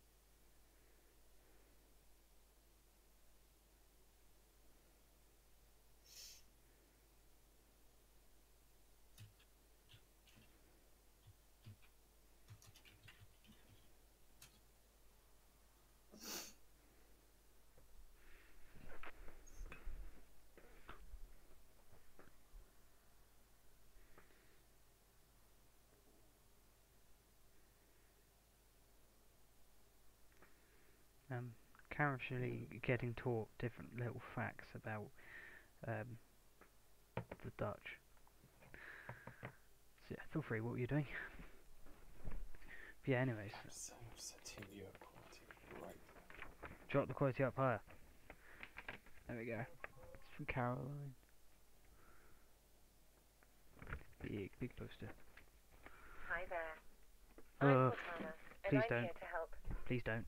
Currently getting taught different little facts about the Dutch. So yeah, feel free. What were you doing? But yeah, anyways. Setting your quality right. Drop the quality up higher. There we go. It's from Caroline. Big poster. Hi there. I'm Cortana, and please I'm don't. here to help. Please don't.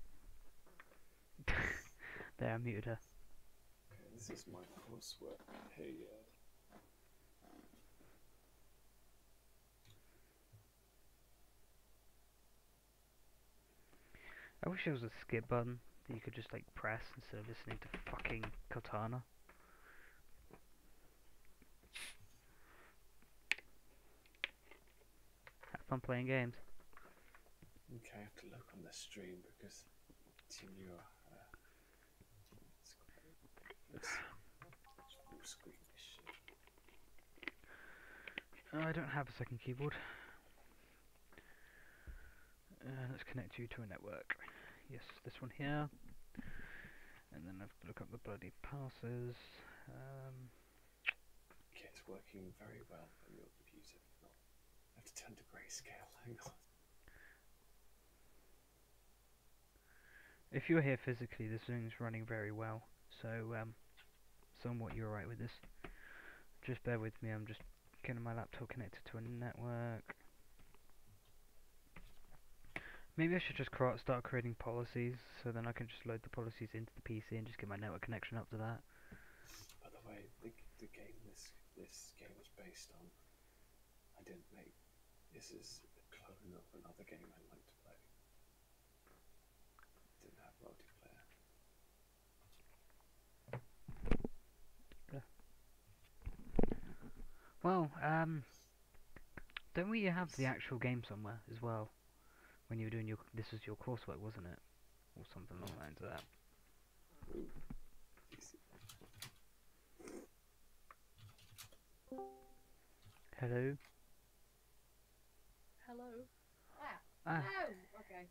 There, I muted her. Okay, this is my coursework. Hey, I wish there was a skip button that you could just like press instead of listening to fucking Cortana. Have fun playing games. Okay, I have to look on the stream because Tinua it's full screen this shit. I don't have a second keyboard. Let's connect you to a network. Yes, this one here. And then I have to look up the bloody passes. Okay, it's working very well on your computer. No, I have to turn to grayscale. Hang on. If you're here physically, this thing's running very well. So, somewhat you're right with this. Just bear with me, I'm just getting my laptop connected to a network. Maybe I should just start creating policies, so then I can just load the policies into the PC and just get my network connection up to that. By the way, the game this game was based on, I didn't make. This is a clone of another game I like to play. Didn't have multiplayer. Well, don't we have the actual game somewhere as well? When you were doing this was your coursework, wasn't it? Or something along the lines of that. Ooh, easy. Hello? Hello. Ah. Oh, okay.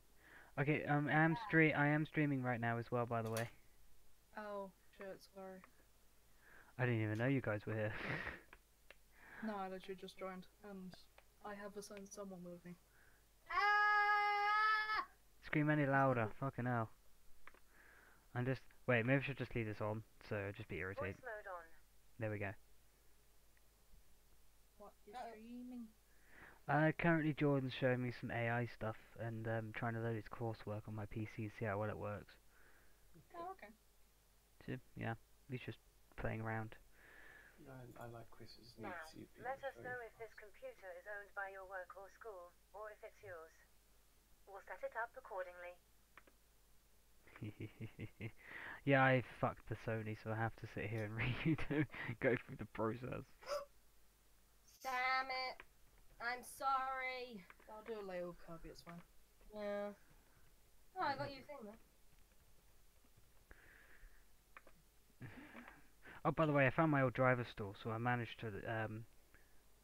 Okay, I am streaming right now as well, by the way. Oh, shit, sorry. I didn't even know you guys were here. No, I literally just joined, and I have assigned someone with me. Scream any louder, fucking hell. I'm just... Wait, maybe I should just leave this on, so I'll just be Voice irritated. mode on. There we go. What, you're streaming? Currently Jordan's showing me some AI stuff, and trying to load his coursework on my PC to see how well it works. Oh, okay. So, yeah, he's just playing around. No, I like quizzes. Now, let us know if this computer is owned by your work or school, or if it's yours. We'll set it up accordingly. Yeah, I fucked the Sony, so I have to sit here and go through the process. Damn it! I'm sorry. I'll do a layover Kirby, it's fine. Yeah. Oh, I got you a thing though. Oh, by the way, I found my old driver store, so I managed to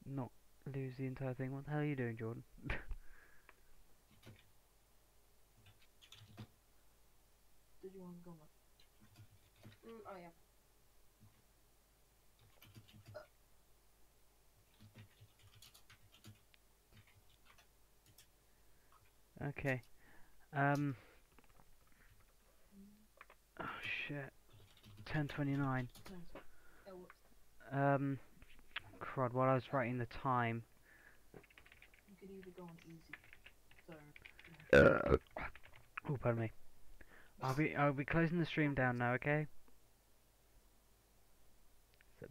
not lose the entire thing. What the hell are you doing, Jordan? Did you want to go on? Oh yeah. Okay. Oh shit. 10:29. Thanks. Oh, whoops. Crud. While I was writing the time. You could either go on easy. So. Oh, pardon me. I'll be closing the stream down now. Okay.